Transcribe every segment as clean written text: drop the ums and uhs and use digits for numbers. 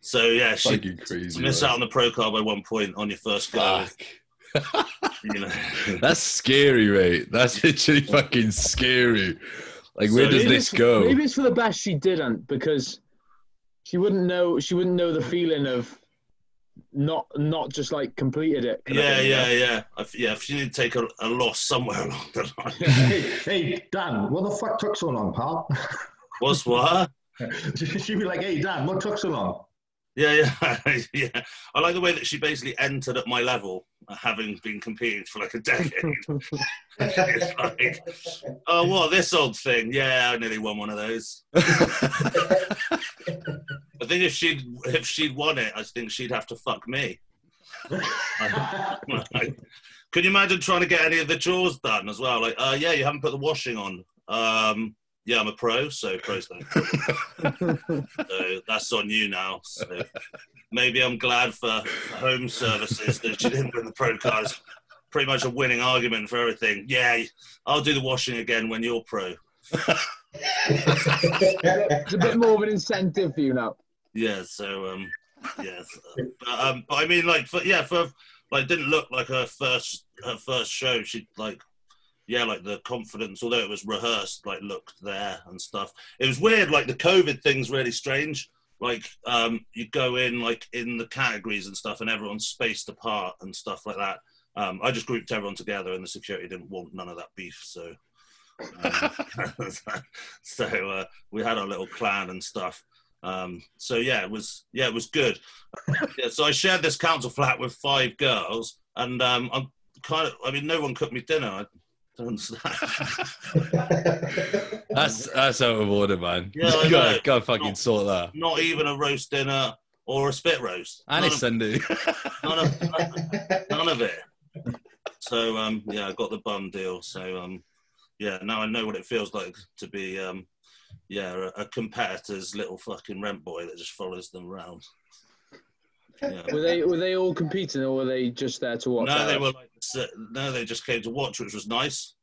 So yeah, she missed out on the pro card by 1 point on your first go. You know. That's scary, mate. That's literally fucking scary. Like, where does this go? Maybe it's for the best she didn't, because she wouldn't know the feeling of not just like completed it. Yeah. If she did take a loss somewhere along the line. Hey, Dan, what the fuck took so long, pal? What's what? She'd be like, "Hey, Dan, what took so long?" Yeah. I like the way that she basically entered at my level, having been competing for like a decade. It's like, oh, what, this old thing? Yeah, I nearly won one of those. I think if she'd won it, I think she'd have to fuck me. Could you imagine trying to get any of the chores done as well? Like, yeah, you haven't put the washing on. Yeah, I'm a pro, so pros don't. So that's on you now. So maybe I'm glad for home services that she didn't win the pro card. It's pretty much a winning argument for everything. Yeah, I'll do the washing again when you're pro. It's a bit more of an incentive for you now. Yeah, so but I mean, like, for didn't look like her first show. She like the confidence, although it was rehearsed, like, looked there and stuff. It was weird, like, the COVID thing's really strange. Like, you go in, like, in the categories and stuff, and everyone's spaced apart and stuff like that. I just grouped everyone together, and the security didn't want none of that beef, so... we had our little clan and stuff. So, it was good. So I shared this council flat with 5 girls, and I'm kind of... I mean, no one cooked me dinner. That's out of order, man. Yeah, you gotta fucking sort that. Not even a roast dinner or a spit roast. And it's Sunday. None of it. So I got the bum deal. So now I know what it feels like to be a competitor's little fucking rent boy that just follows them around. Yeah. Were they all competing, or were they just there to watch? They just came to watch, which was nice.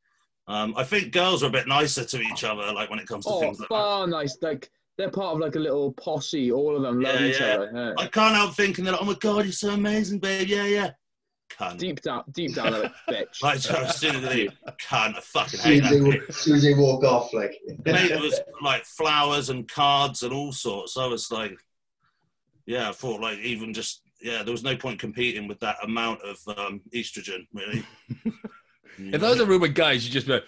I think girls are a bit nicer to each other, like, when it comes to things like that. Oh, nice! Like, they're part of like a little posse. All of them love each other. Yeah. I can't help thinking that, oh my god, you're so amazing, babe. Yeah. Cunt. Deep down, like, bitch. Like, so as soon as they cunt, I fucking hate that. As soon as they walk off, like. Mate, it was like flowers and cards and all sorts. I was like. Yeah, I thought, like, even just, there was no point competing with that amount of estrogen, really. If that was a room of guys, you'd just be like,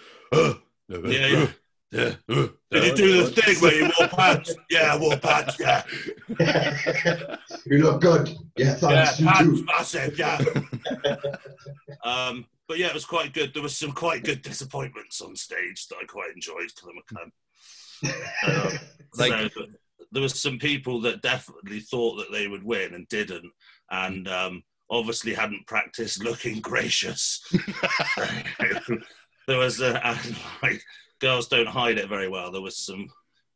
yeah. Did you do the thing where you wore pants? Yeah, I wore pants, yeah. You look good. Yeah, thanks. Yeah, pants, massive, yeah. But yeah, it was quite good. There was some quite good disappointments on stage that I quite enjoyed, because I'm a cunt. There was some people that definitely thought that they would win and didn't, and obviously hadn't practiced looking gracious. There was like, girls don't hide it very well. There was some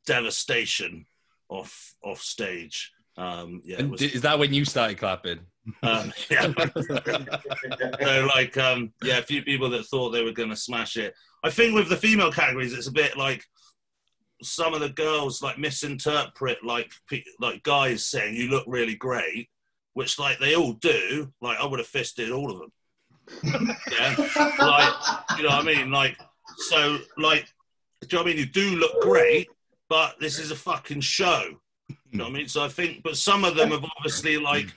devastation off stage. Is that when you started clapping? Yeah. So like, yeah, a few people that thought they were going to smash it. I think with the female categories, it's a bit like some of the girls like misinterpret like guys saying you look really great, which like they all do. Like I would have fisted all of them. Yeah, like you know what I mean. Like so, like do you know what I mean? You do look great, but this is a fucking show. You know what I mean? So I think, but some of them have obviously like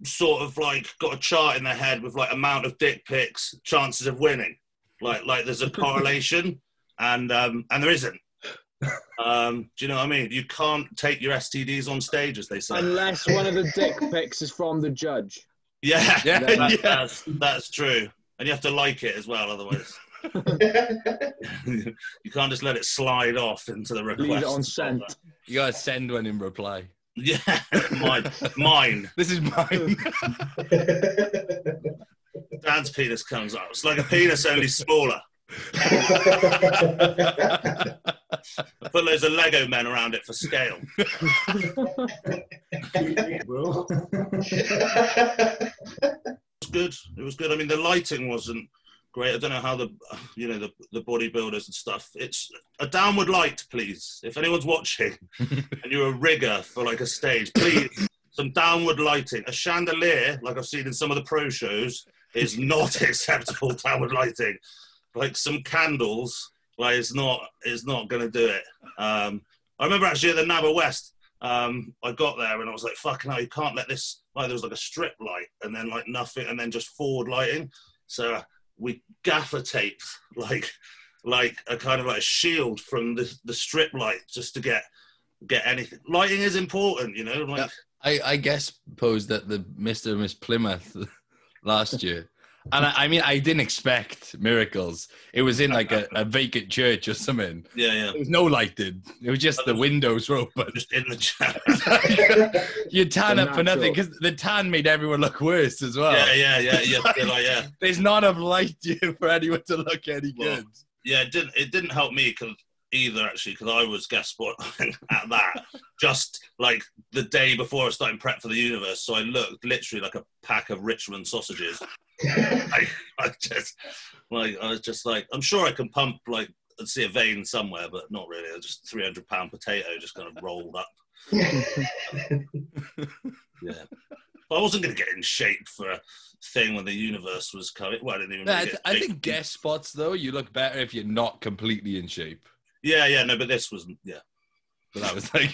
sort of like got a chart in their head with like amount of dick pics, chances of winning. Like there's a correlation, and there isn't. Do you know what I mean? You can't take your STDs on stage, as they say, unless one of the dick pics is from the judge. Yeah, that's true, and you have to like it as well, otherwise. You can't just let it slide off into the request. Leave it on sent. You gotta send one in reply. Yeah, mine. This is mine. Dan's penis comes up. It's like a penis, only smaller. Put loads of Lego men around it for scale. It was good. It was good. I mean, the lighting wasn't great. I don't know how the bodybuilders and stuff. It's a downward light, please. If anyone's watching and you're a rigger for like a stage, please, some downward lighting. A chandelier, like I've seen in some of the pro shows, is not acceptable downward lighting. Like some candles, like it's not going to do it. I remember actually at the NABA West, I got there and I was like, fucking hell, you can't let this, like there was like a strip light and then like nothing and then just forward lighting. So we gaffer taped like a kind of like a shield from the strip light just to get anything. Lighting is important, you know. Like I guess posed that the Mr. and Miss Plymouth last year. And I mean, I didn't expect miracles. It was in like a vacant church or something. Yeah. There was no lighting. It was just the windows were open. Just in the chat. You tan up for nothing because the tan made everyone look worse as well. Yeah. There's not enough light for anyone to look any good. Yeah, it didn't help me either actually, because I was guest spotting at that just like the day before I was starting prep for the universe. So I looked literally like a pack of Richmond sausages. I was just like, I'm sure I can pump like and see a vein somewhere, but not really. I was just 300-pound potato just kind of rolled up. Yeah, but I wasn't going to get in shape for a thing when the universe was coming. Well, I didn't even. I think guest spots though, you look better if you're not completely in shape. Yeah, no, but this wasn't. Yeah. But that was like,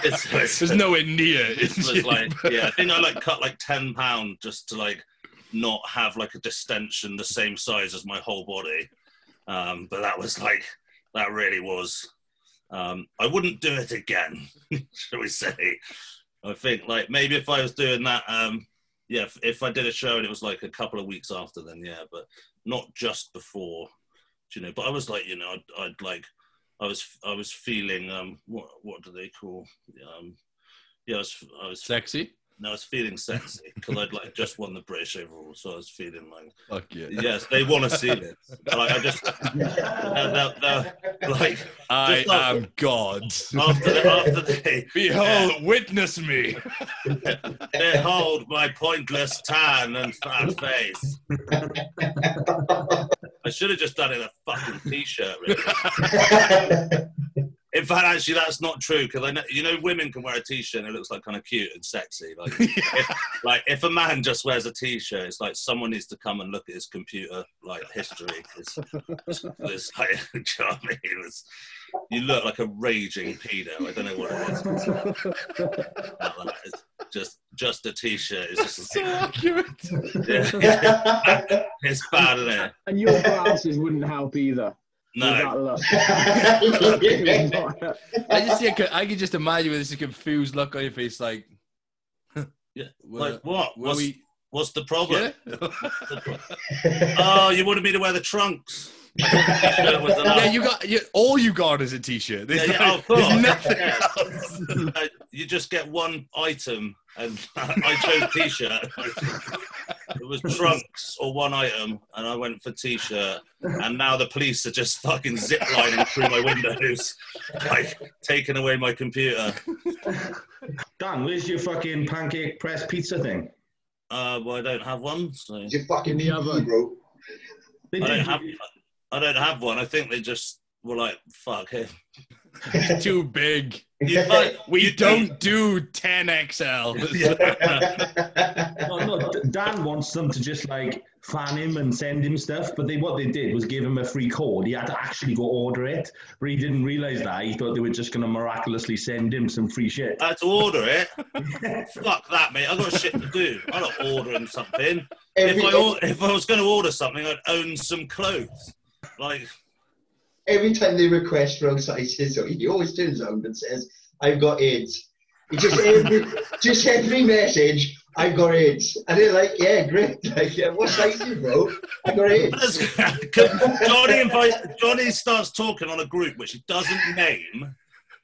there's nowhere near. It was like, yeah, I think I like cut like 10 pounds just to like not have like a distension the same size as my whole body. But that was like, that really was. I wouldn't do it again, shall we say? I think like maybe if I was doing that, yeah, if I did a show and it was like a couple of weeks after, then yeah, but not just before, you know. But I was like, you know, I'd like. I was feeling what do they call yeah, I was sexy. No, I was feeling sexy because I'd like just won the British overall, so I was feeling like, fuck yeah. Yes, they want to see this. Like I just like I am God. After they behold, witness me. Behold my pointless tan and fat face. I should have just done it in a fucking t-shirt, really. In fact, actually, that's not true because I know, you know, women can wear a t-shirt and it looks like kind of cute and sexy. Like, if a man just wears a t-shirt, it's like someone needs to come and look at his computer like history. It's like, do you know what I mean? You look like a raging pedo. I don't know what it is. It's just a t-shirt. It's just so accurate. Yeah. It's bad, isn't it? And your glasses wouldn't help either. No. I can just imagine with this confused look on your face, like, yeah, like what? What's the problem? Yeah? Oh, you wanted me to wear the trunks. Yeah, all you got is a t-shirt. There's nothing else. You just get one item, and I chose t-shirt. It was trunks or one item, and I went for t-shirt. And now the police are just fucking ziplining through my windows, like taking away my computer. Dan, where's your fucking pancake press pizza thing? Well, I don't have one. So. It's your fucking In the oven. bro. I don't have one. I think they just were like, fuck him. Too big. Like, We don't do 10XL. No, Dan wants them to just like fan him and send him stuff, but what they did was give him a free code. He had to actually go order it, but he didn't realize that. He thought they were just going to miraculously send him some free shit. I had to order it. Fuck that, mate. I've got shit to do. I'm not ordering something. If I was going to order something, I'd own some clothes. Like... Every time they request wrong sizes, he always turns around and says, I've got AIDS. He just every message, I've got AIDS. And they're like, yeah, great. Like, yeah, what size are you, bro? I got AIDS. Johnny starts talking on a group which he doesn't name,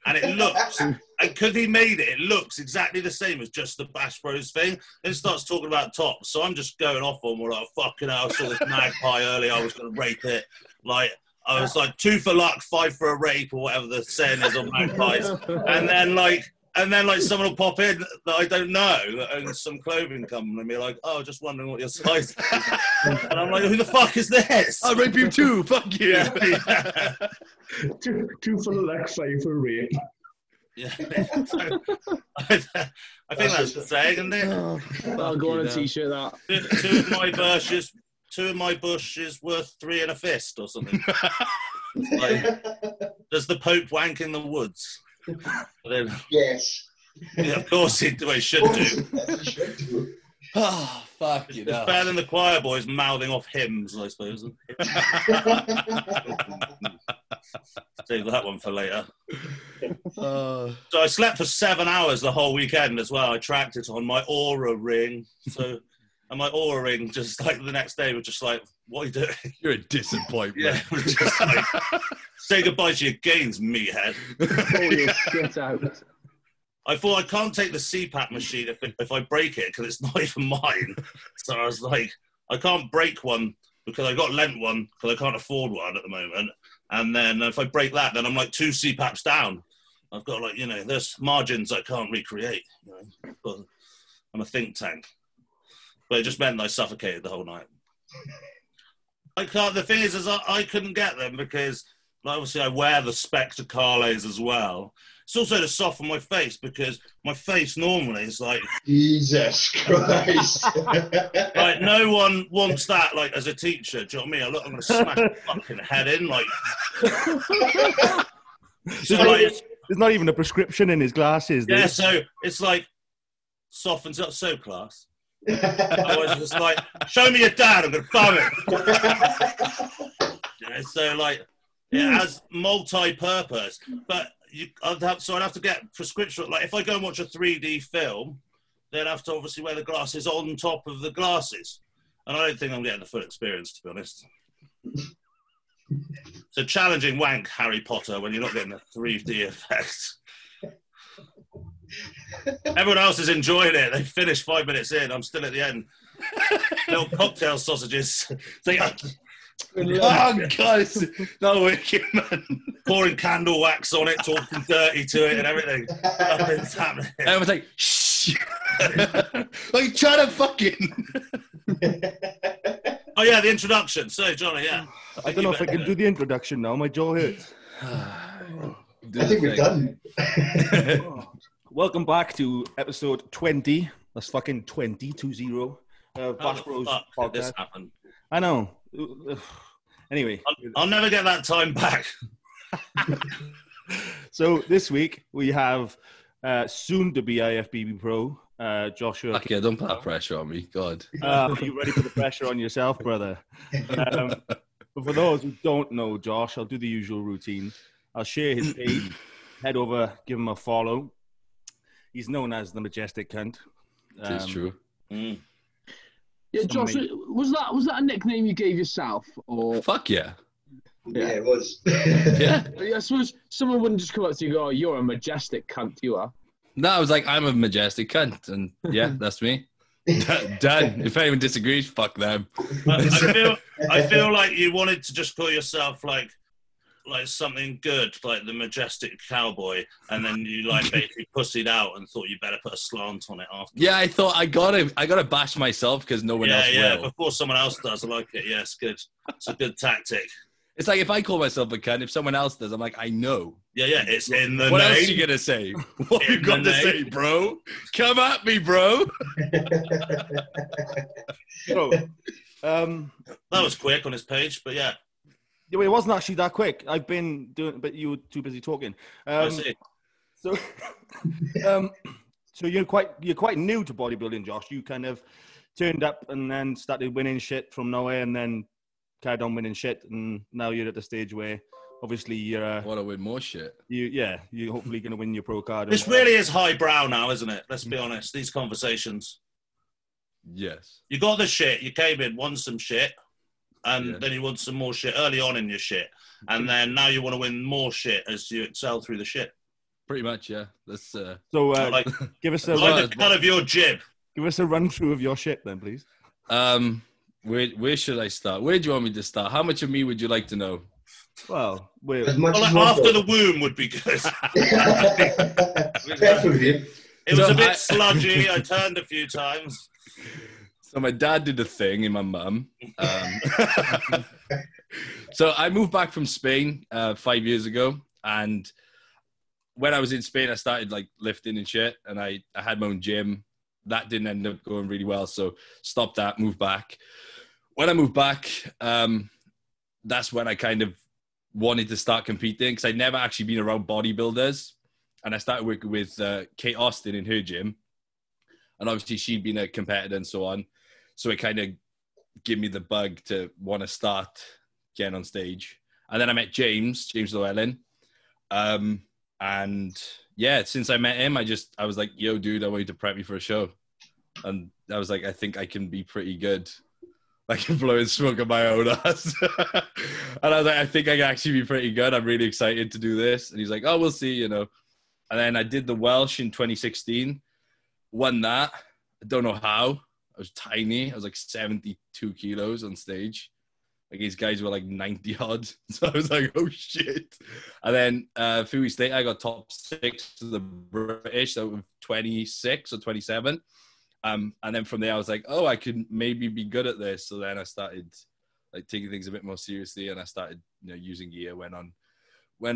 and it looks, and because he made it, it looks exactly the same as just the Bash Bros thing. Then starts talking about tops. So I'm just going off on, like, fucking hell, I saw this magpie earlier, I was going to rape it. Like, I was like 2 for luck, 5 for a rape, or whatever the saying is on magpies. And then like someone will pop in that I don't know and some clothing company and be like, oh, just wondering what your size is. And I'm like, who the fuck is this? I'll rape you too. Fuck you. Yeah. 2 for luck, 5 for rape. Yeah. So, I think that's the saying, isn't it? I'll go on a t-shirt that. Two of my bushes worth 3 in a fist or something. Like, does the Pope wank in the woods? Then, Yes. Yeah, of course he should do. Oh, fuck you. It's better than the choir boys mouthing off hymns, I suppose. Save that one for later. So I slept for 7 hours the whole weekend as well. I tracked it on my Aura ring. And my Aura ring, just like the next day, was just like, what are you doing? You're a disappointment. Yeah, it was just like, say goodbye to your gains, meathead. Pull your shit out. I thought I can't take the CPAP machine if I break it because it's not even mine. So I was like, I can't break one because I got lent one because I can't afford one at the moment. And then if I break that, then I'm like 2 CPAPs down. I've got like, there's margins I can't recreate. But I'm a think tank. But it just meant I suffocated the whole night. The thing is I couldn't get them because obviously I wear the Spectacles as well. It's also to soften my face because my face normally is like... Jesus Christ. Like, no one wants that, like, as a teacher. Do you know what I mean? I'm going to smash the fucking head in, like... There's not even a prescription in his glasses. Yeah, so it's like, softens up so class. I was just like, show me your dad, I'm going to bum it. So, like, it has multi-purpose. But I'd have to get prescription. Like, if I go and watch a 3D film, then I have to obviously wear the glasses on top of the glasses. And I don't think I'm getting the full experience, to be honest. So challenging wank, Harry Potter, when you're not getting the 3D effect. Everyone else is enjoying it. They finished 5 minutes in. I'm still at the end. Little cocktail sausages. Oh, God, it's not working, man. Pouring candle wax on it, talking dirty to it and everything. Nothing's happening. Everyone's like, shh. Like, try to fucking... Oh, yeah, the introduction. So, Johnny, yeah. I don't know if I can do the introduction now. My jaw hurts. I think we're done. Welcome back to episode 20. That's fucking 20, 20. Bash Bros podcast. This happened. I know. Anyway. I'll never get that time back. So this week we have soon to be IFBB Pro, Joshua. Okay, don't put that pressure on me. God. Are you ready for the pressure on yourself, brother? But for those who don't know Josh, I'll do the usual routine. I'll share his page. Head over, give him a follow. He's known as the Majestic Cunt. It's true. Yeah, Josh, was that a nickname you gave yourself, or? Fuck yeah. Yeah, it was. Yeah. I suppose someone wouldn't just come up to you and go, "Oh, you're a majestic cunt, you are." No, I was like, I'm a majestic cunt, and yeah, that's me. Done. If anyone disagrees, fuck them. I feel like you wanted to just call yourself like like something good, like the majestic cowboy, and then you like basically pussied out and thought you better put a slant on it after. Yeah, I thought I gotta bash myself because no one else will. Before someone else does. I like it. Yeah, it's good. It's a good tactic. It's like if I call myself a cunt, if someone else does, I'm like, I know. Yeah, it's in the what name. What else are you gonna say? What you got to say, bro? Come at me, bro. So, that was quick on his page, but yeah. It wasn't actually that quick. I've been doing, but you were too busy talking. I see. So, so you're quite new to bodybuilding, Josh. You kind of turned up and then started winning shit from nowhere, and then carried on winning shit, and now you're at the stage where obviously you're want to win more shit. You're hopefully going to win your pro card. This really is highbrow now, isn't it? Let's be honest. These conversations. Yes. You got the shit. You came in, won some shit, and then you want some more shit early on in your shit, and then now you want to win more shit as you excel through the shit. Pretty much, yeah. That's so. Give us the cut of your jib. Give us a run through of your shit, then, please. Where should I start? Where do you want me to start? How much of me would you like to know? Well, after the womb would be good. Definitely. It was a bit sludgy. I turned a few times. So my dad did a thing in my mum. So I moved back from Spain 5 years ago, and when I was in Spain, I started like lifting and shit, and I had my own gym. That didn't end up going really well, so stopped that, moved back. When I moved back, that's when I kind of wanted to start competing, because I'd never actually been around bodybuilders, and I started working with Kate Austin in her gym, and obviously she'd been a competitor and so on, so it kind of gave me the bug to want to start getting on stage. And then I met James Llewellyn, and yeah, since I met him, I was like, yo, dude, I want you to prep me for a show. And I was like, I think I can be pretty good. I can blow and smoke on my own ass. And I was like, I think I can actually be pretty good. I'm really excited to do this. And he's like, oh, we'll see, And then I did the Welsh in 2016, won that. I don't know how. I was tiny. I was like 72 kilos on stage. Like, these guys were like 90 odd. So I was like, oh shit. And then a few weeks later, I got top 6 to the British, so 26 or 27. And then from there, I was like, oh, I could maybe be good at this. So then I started like taking things a bit more seriously, and I started, using gear, went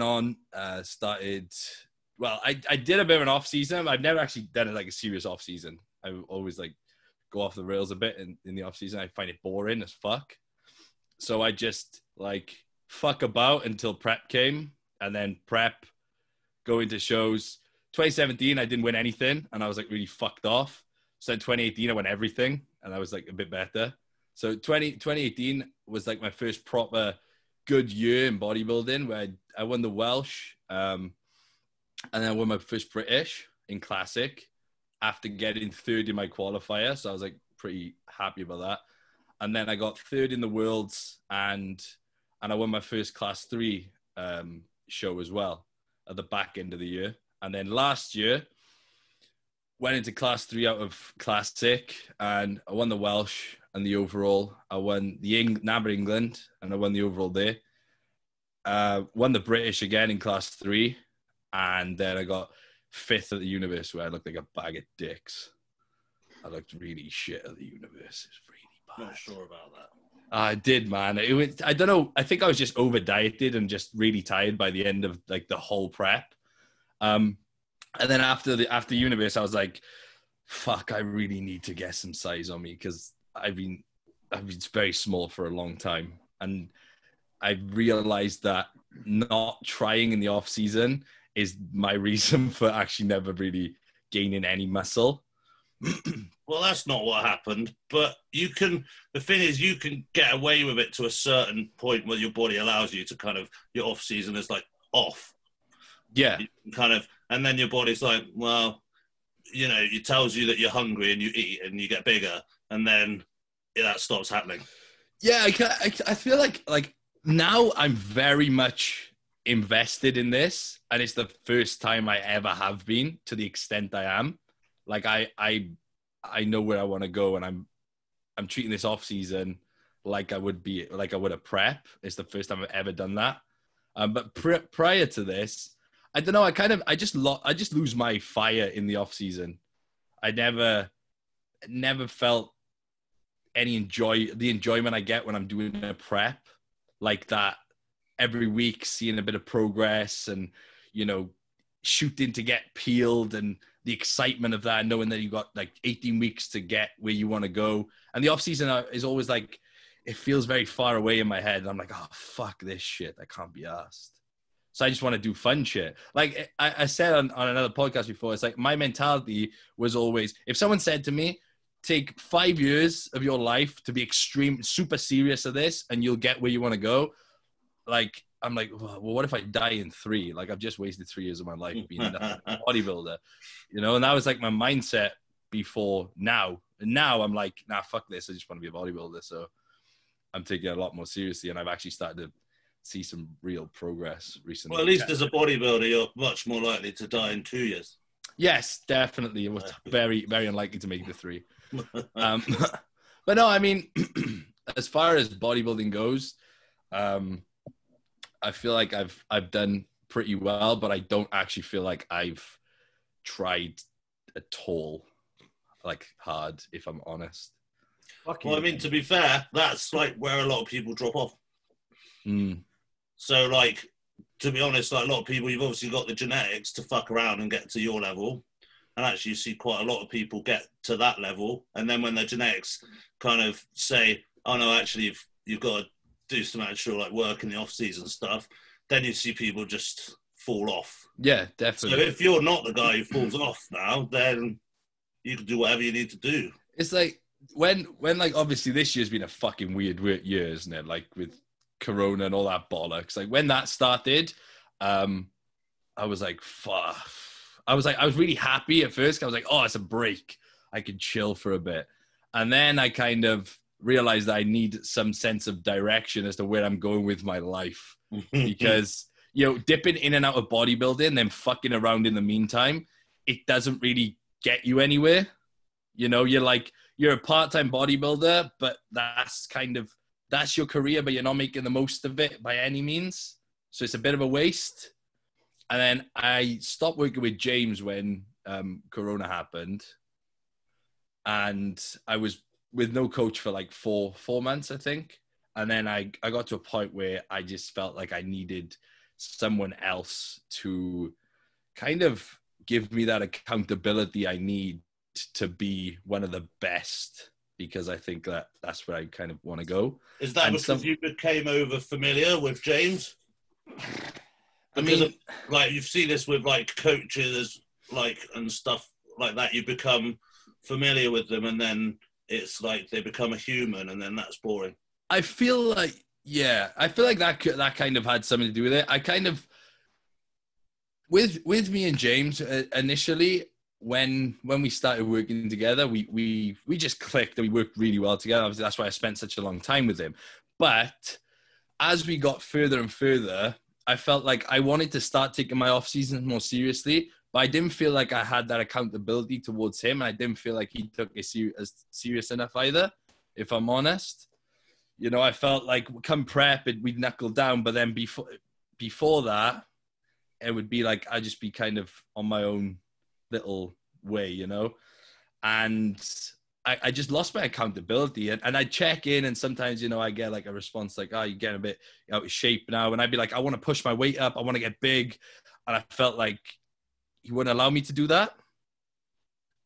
on, started, well, I did a bit of an off season. I've never actually done it like a serious off season. I always like go off the rails a bit in the off season. I find it boring as fuck. So I just like fuck about until prep came, and then prep, go into shows. 2017, I didn't win anything, and I was like really fucked off. So in 2018, I won everything, and I was like a bit better. So 2018 was like my first proper good year in bodybuilding, where I won the Welsh, and then I won my first British in Classic after getting third in my qualifier. So I was like pretty happy about that. And then I got third in the Worlds, and I won my first Class 3 show as well at the back end of the year. And then last year, went into Class 3 out of Classic, and I won the Welsh and the overall. I won the NABBA England, and I won the overall there. Won the British again in Class 3, and then I got 5th at the Universe, where I looked like a bag of dicks. I looked really shit at the Universe. It's really bad. Not sure about that. I did, man. It was, I don't know. I think I was just over dieted and just really tired by the end of like the whole prep. And then after Universe, I was like, fuck, I really need to get some size on me, because I've been very small for a long time. And I realized that not trying in the off season is my reason for actually never really gaining any muscle. Well, that's not what happened, but the thing is, you can get away with it to a certain point where your body allows you to kind of, your off season is like off. Yeah. And then your body's like, well, it tells you that you're hungry, and you eat and you get bigger, and then that stops happening. Yeah, I feel like now I'm very much invested in this, and it's the first time I ever have been, to the extent I am. Like I know where I want to go, and I'm treating this off season like I would a prep. It's the first time I've ever done that. But prior to this, I don't know. I just lose my fire in the off season. I never felt the enjoyment I get when I'm doing a prep like that every week, seeing a bit of progress and, shooting to get peeled and the excitement of that, knowing that you got like 18 weeks to get where you want to go. And the off season is always like, it feels very far away in my head. And I'm like, oh, fuck this shit. I can't be asked. So I just want to do fun shit. Like I said on another podcast before, it's like my mentality was always, if someone said to me, take 5 years of your life to be super serious of this and you'll get where you want to go. Like, I'm like, well, what if I die in 3? Like, I've just wasted 3 years of my life being a bodybuilder, and that was like my mindset before now. And now I'm like, nah, fuck this. I just want to be a bodybuilder. So I'm taking it a lot more seriously. And I've actually started to see some real progress recently. Well, at least as a bodybuilder, you're much more likely to die in 2 years. Yes, definitely. It was very, very unlikely to make the 3. But no, I mean, as far as bodybuilding goes, I feel like I've done pretty well, but I don't actually feel like I've tried at all, like hard, if I'm honest. Well, I mean, to be fair, that's like where a lot of people drop off. So, like, to be honest, like a lot of people, you've obviously got the genetics to fuck around and get to your level. And actually, you see quite a lot of people get to that level. And then when their genetics kind of say, oh, no, actually, you've got to do some actual like work in the off-season stuff, then you see people just fall off. Yeah, definitely. So if you're not the guy who falls off now, then you can do whatever you need to do. It's like when like obviously this year's been a fucking weird year, isn't it? Like with Corona and all that bollocks. Like when that started, I was like, fuck. I was really happy at first. I was like, oh, it's a break. I can chill for a bit. And then I kind of realized that I need some sense of direction as to where I'm going with my life. Because, dipping in and out of bodybuilding, then fucking around in the meantime, it doesn't really get you anywhere. You're a part-time bodybuilder, but that's your career, but you're not making the most of it by any means. So it's a bit of a waste. And then I stopped working with James when Corona happened. And I was with no coach for like four months, I think. And then I got to a point where I just felt like I needed someone else to kind of give me that accountability I need to be one of the best, because I think that's where I kind of want to go. Is that because you became over familiar with James? Because like you've seen this with like coaches, like and stuff like that. You become familiar with them, and then it's like they become a human, and then that's boring. I feel like that kind of had something to do with it. I kind of with me and James initially. When we started working together, we just clicked and we worked really well together. Obviously, that's why I spent such a long time with him. But as we got further and further, I felt like I wanted to start taking my off season more seriously, but I didn't feel like I had that accountability towards him. And I didn't feel like he took it as serious enough either, if I'm honest. I felt like come prep, we'd knuckle down, but then before that, it would be like I'd just be kind of on my own little way, and I just lost my accountability, and I check in, and sometimes I get like a response like, oh, you're getting a bit out of shape now, and I'd be like, I want to push my weight up, I want to get big, and I felt like he wouldn't allow me to do that,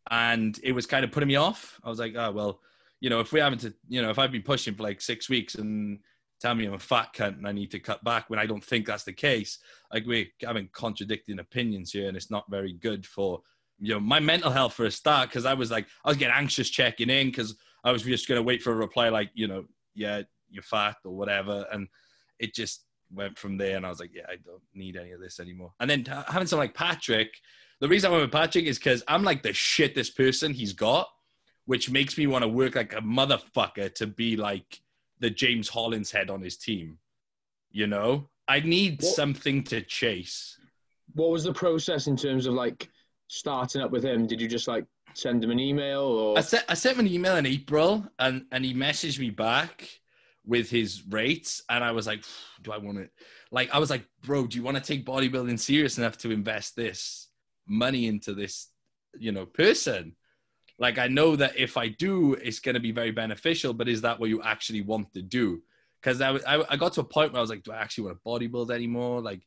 and it was kind of putting me off. I was like, oh well, if we haven't to, if I've been pushing for like 6 weeks and tell me I'm a fat cunt and I need to cut back when I don't think that's the case, like we're having contradicting opinions here, and it's not very good for my mental health for a start, because I was getting anxious checking in because I was just going to wait for a reply like, yeah, you're fat or whatever. And it just went from there, and I was like, yeah, I don't need any of this anymore. And then having someone like Patrick, the reason I went with Patrick is because I'm like the shittest person he's got, which makes me want to work like a motherfucker to be like the James Hollins head on his team. I need something to chase. What was the process in terms of like starting up with him? Did you just like send him an email, or? I sent him an email in April, and he messaged me back with his rates, and I was like, do I want to, like, I was like, bro, do you want to take bodybuilding serious enough to invest this money into this, you know, person? Like, I know that if I do, it's going to be very beneficial, but is that what you actually want to do? Because I got to a point where I was like, do I actually want to bodybuild anymore? Like,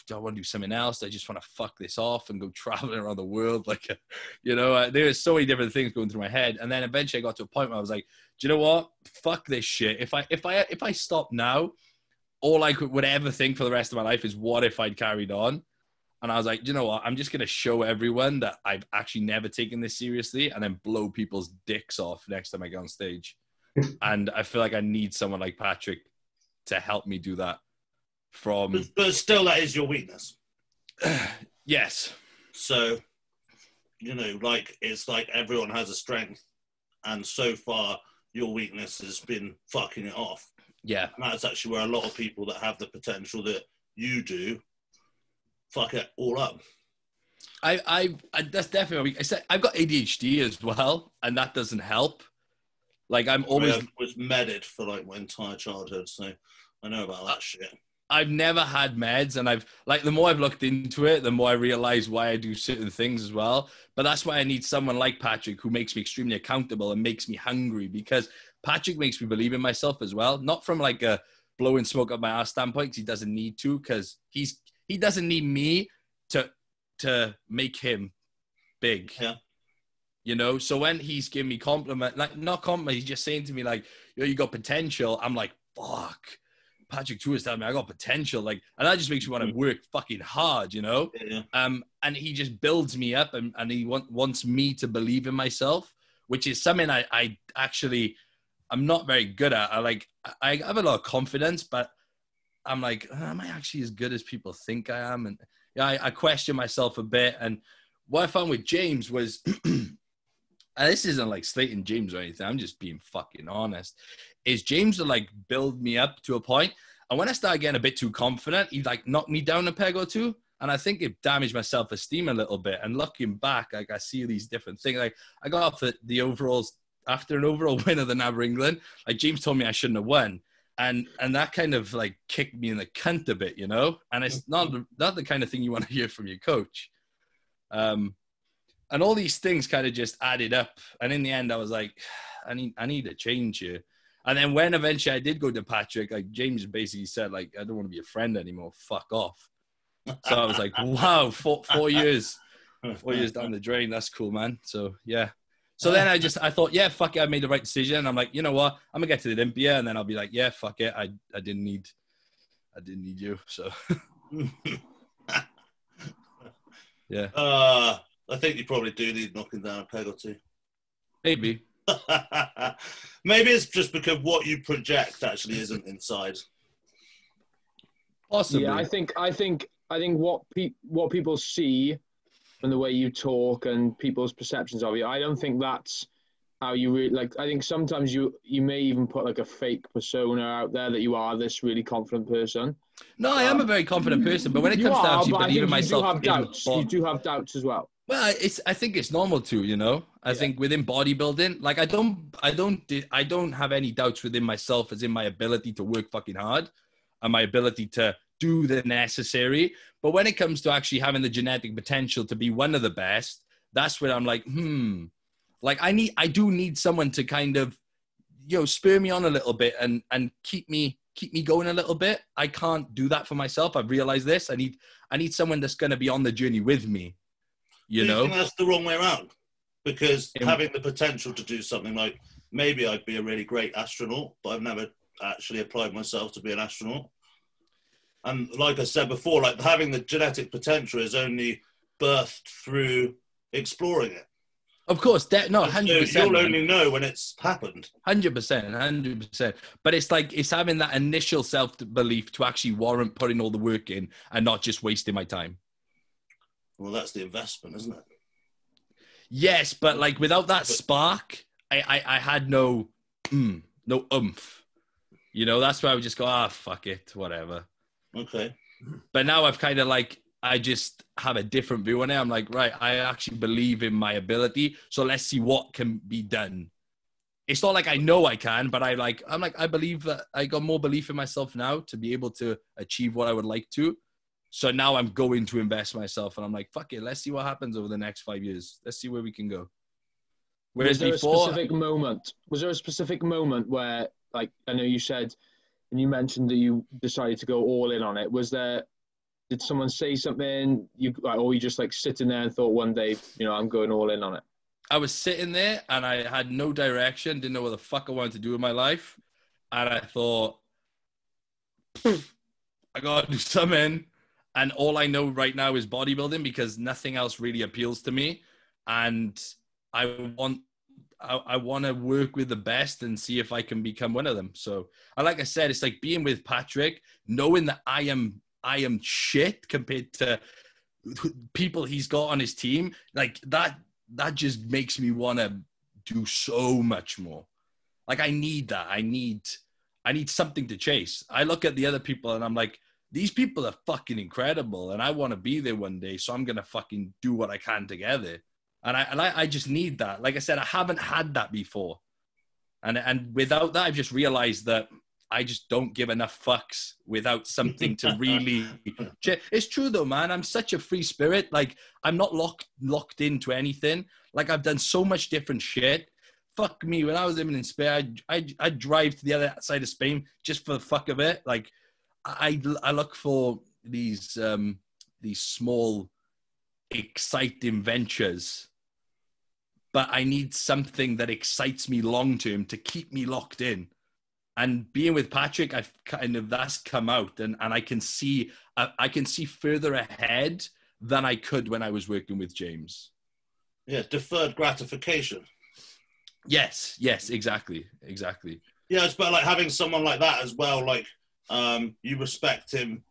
do I want to do something else? I just want to fuck this off and go traveling around the world. Like, you know, there was so many different things going through my head. And then eventually I got to a point where I was like, do you know what? Fuck this shit. If I stop now, all I would ever think for the rest of my life is, what if I'd carried on? And I was like, you know what? I'm just going to show everyone that I've actually never taken this seriously, and then blow people's dicks off next time I get on stage. And I feel like I need someone like Patrick to help me do that. But still, that is your weakness. Yes. So, you know, like, it's like everyone has a strength, and so far your weakness has been fucking it off. Yeah. And that's actually where a lot of people that have the potential that you do fuck it all up. I that's definitely, I said, I've got ADHD as well, and that doesn't help. Like, I'm always... I was medded for like my entire childhood, so I know about that shit. I've never had meds, and I've, like, the more I've looked into it, the more I realize why I do certain things as well. But that's why I need someone like Patrick, who makes me extremely accountable and makes me hungry, because Patrick makes me believe in myself as well. Not from like a blowing smoke up my ass standpoint, because he doesn't need to, because he doesn't need me to make him big. Yeah. You know, so when he's giving me compliment, like, not compliment, he's just saying to me like, yo, you got potential. I'm like, fuck. Patrick too is telling me I got potential, like, and that just makes me want to work fucking hard, you know. Yeah. And he just builds me up, and he wants me to believe in myself, which is something I actually, I'm not very good at. I have a lot of confidence, but I'm like, am I actually as good as people think I am? And yeah, I question myself a bit. And what I found with James was, and this isn't like slating James or anything, I'm just being fucking honest, is James would like build me up to a point, and when I started getting a bit too confident, he'd like knock me down a peg or two, and I think it damaged my self-esteem a little bit. And looking back, like, I see these different things. Like, I got off the overalls after an overall win of the NAB England. Like, James told me I shouldn't have won, and that kind of like kicked me in the cunt a bit, you know. And it's not the kind of thing you want to hear from your coach. And all these things kind of just added up. And in the end, I was like, I need a change here. And then when eventually I did go to Patrick, like, James basically said, like, I don't want to be a friend anymore. Fuck off. So I was like, wow, 4 years down the drain. That's cool, man. So, yeah. So then I thought, yeah, fuck it. I made the right decision. I'm like, you know what? I'm going to get to the Olympia, and then I'll be like, yeah, fuck it. I didn't need you. So, yeah. I think you probably do need knocking down a peg or two. Maybe. Maybe it's just because what you project actually isn't inside. Possibly. Yeah, I think what people see and the way you talk and people's perceptions of you, I don't think that's how you really, like, I think sometimes you may even put like a fake persona out there that you are this really confident person. No, I am a very confident person, but when it comes down to actually believing myself, you do have doubts as well. Well, I think it's normal to, you know. I think within bodybuilding, like, I don't have any doubts within myself, as in my ability to work fucking hard and my ability to do the necessary. But when it comes to actually having the genetic potential to be one of the best, that's where I'm like, like, I do need someone to kind of, you know, spur me on a little bit and keep me going a little bit. I can't do that for myself. I've realized this. I need someone that's going to be on the journey with me. You know, think that's the wrong way around, because having the potential to do something, like, maybe I'd be a really great astronaut, but I've never actually applied myself to be an astronaut. And like I said before, like, having the genetic potential is only birthed through exploring it. Of course, 100%. So you'll only know when it's happened. 100%. But it's like, it's having that initial self-belief to actually warrant putting all the work in and not just wasting my time. Well, that's the investment, isn't it? Yes, but like, without that spark, I had no oomph. You know, that's why I would just go, fuck it, whatever. Okay. But now I've kind of like, I just have a different view on it. I'm like, right, I actually believe in my ability. So let's see what can be done it's not like I know I can, but I believe that I got more belief in myself now to be able to achieve what I would like to. So now I'm going to invest myself, and I'm like, fuck it, let's see what happens over the next 5 years. Let's see where we can go. Whereas was there before, was there a specific moment where, like, I know you said, and you mentioned that you decided to go all in on it. Did someone say something, or you just like sitting there and thought one day, I'm going all in on it? I was sitting there and I had no direction, didn't know what the fuck I wanted to do in my life. And I thought, I got to do something. And all I know right now is bodybuilding because nothing else really appeals to me. And I want to work with the best and see if I can become one of them. So, and like I said, it's like being with Patrick, knowing that I am shit compared to people he's got on his team. Like that just makes me want to do so much more. Like I need that. I need something to chase. I look at the other people and I'm like, these people are fucking incredible and I want to be there one day. So I'm going to fucking do what I can together. And I just need that. Like I said, I haven't had that before. And without that, I've just realized that I just don't give enough fucks without something to really... It's true though, man. I'm such a free spirit. Like I'm not locked into anything. Like I've done so much different shit. Fuck me. When I was living in Spain, I'd drive to the other side of Spain just for the fuck of it. Like I look for these small, exciting ventures, but I need something that excites me long-term to keep me locked in. And being with Patrick, that's come out and I can see further ahead than I could when I was working with James. Yeah, deferred gratification. Yes, exactly. Yeah, it's better like having someone like that as well. Like, you respect him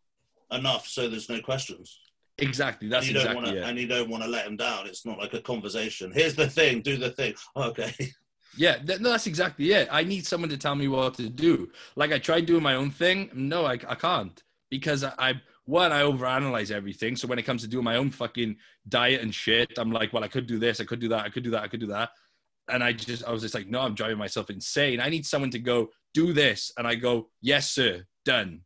enough so there's no questions. Exactly, that's exactly it. And you don't want to let him down. It's not like a conversation. Here's the thing, do the thing. Oh, okay. Yeah, no, that's exactly it. I need someone to tell me what to do. Like I tried doing my own thing. No, I can't because I overanalyze everything. So when it comes to doing my own fucking diet and shit, I'm like, well, I could do this, I could do that, I could do that, I could do that. And I was just like, no, I'm driving myself insane. I need someone to go do this. And I go, yes, sir, done.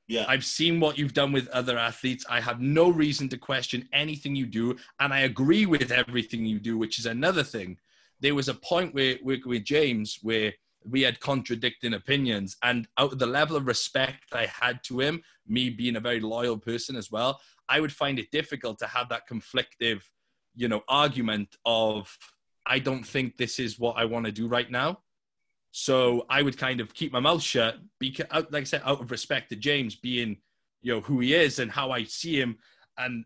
Yeah. I've seen what you've done with other athletes. I have no reason to question anything you do. And I agree with everything you do, which is another thing. There was a point with James where we had contradicting opinions, and out of the level of respect I had to him, me being a very loyal person as well, I would find it difficult to have that conflictive, argument of, I don't think this is what I want to do right now. So I would kind of keep my mouth shut because, like I said, out of respect to James being, who he is and how I see him. And,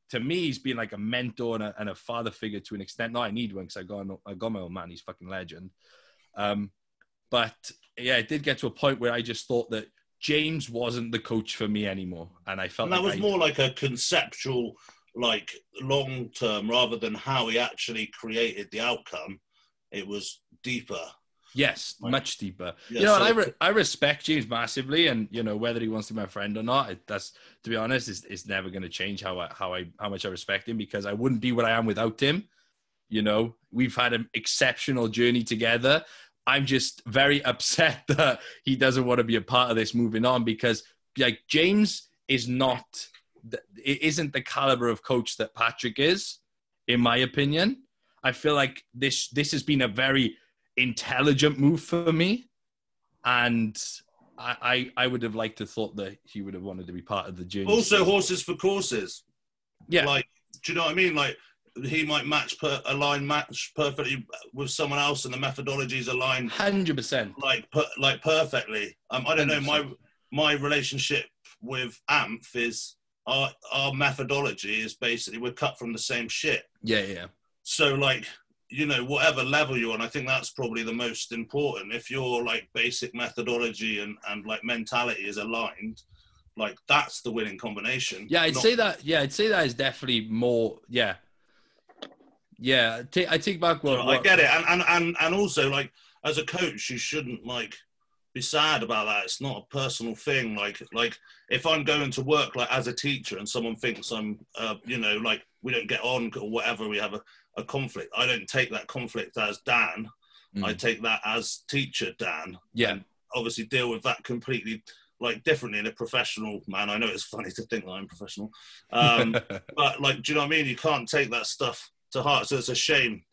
to me, he's been like a mentor and a father figure to an extent. No, I need one because I got my own man. He's fucking legend. But yeah, it did get to a point where I just thought that James wasn't the coach for me anymore. And I felt that was more like a conceptual, like long term rather than how he actually created the outcome. It was deeper. Yes, much deeper. Yeah, and I respect James massively, and whether he wants to be my friend or not, that's, to be honest, it's never going to change how much I respect him, because I wouldn't be what I am without him. We've had an exceptional journey together. I'm just very upset that he doesn't want to be a part of this moving on, because like James isn't the caliber of coach that Patrick is, in my opinion. I feel like this has been a very intelligent move for me, and I would have liked to thought that he would have wanted to be part of the journey. Also, horses for courses. Yeah, like, do you know what I mean? Like, he might match perfectly with someone else, and the methodologies align 100%, like perfectly. I don't 100%. know. My relationship with AMF is our methodology is basically we're cut from the same shit. Yeah. So like, whatever level you're on, I think that's probably the most important. If your like basic methodology and like mentality is aligned, like that's the winning combination. Yeah, I'd say that is definitely more. Yeah. I take back what I get it, and also like as a coach, you shouldn't like be sad about that. It's not a personal thing. Like if I'm going to work like as a teacher and someone thinks I'm, like we don't get on or whatever, we have a conflict. I don't take that conflict as Dan. I take that as teacher Dan. Yeah. And obviously deal with that completely like differently in a professional man. I know it's funny to think that I'm professional, but like, do you know what I mean? You can't take that stuff to heart. So it's a shame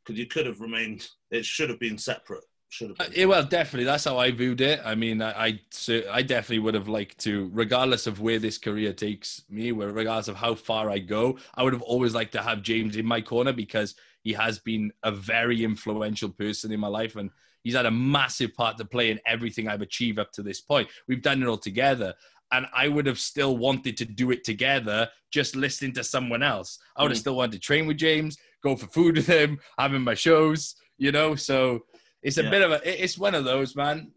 because you could have remained. It should have been separate. Should have been. Yeah, well, definitely. That's how I viewed it. I mean, I definitely would have liked to, regardless of where this career takes me, regardless of how far I go, I would have always liked to have James in my corner because he has been a very influential person in my life, and he's had a massive part to play in everything I've achieved up to this point. We've done it all together. And I would have still wanted to do it together, just listening to someone else. I would have still wanted to train with James, go for food with him, have him in my shows, you know? So it's a bit of it's one of those, man.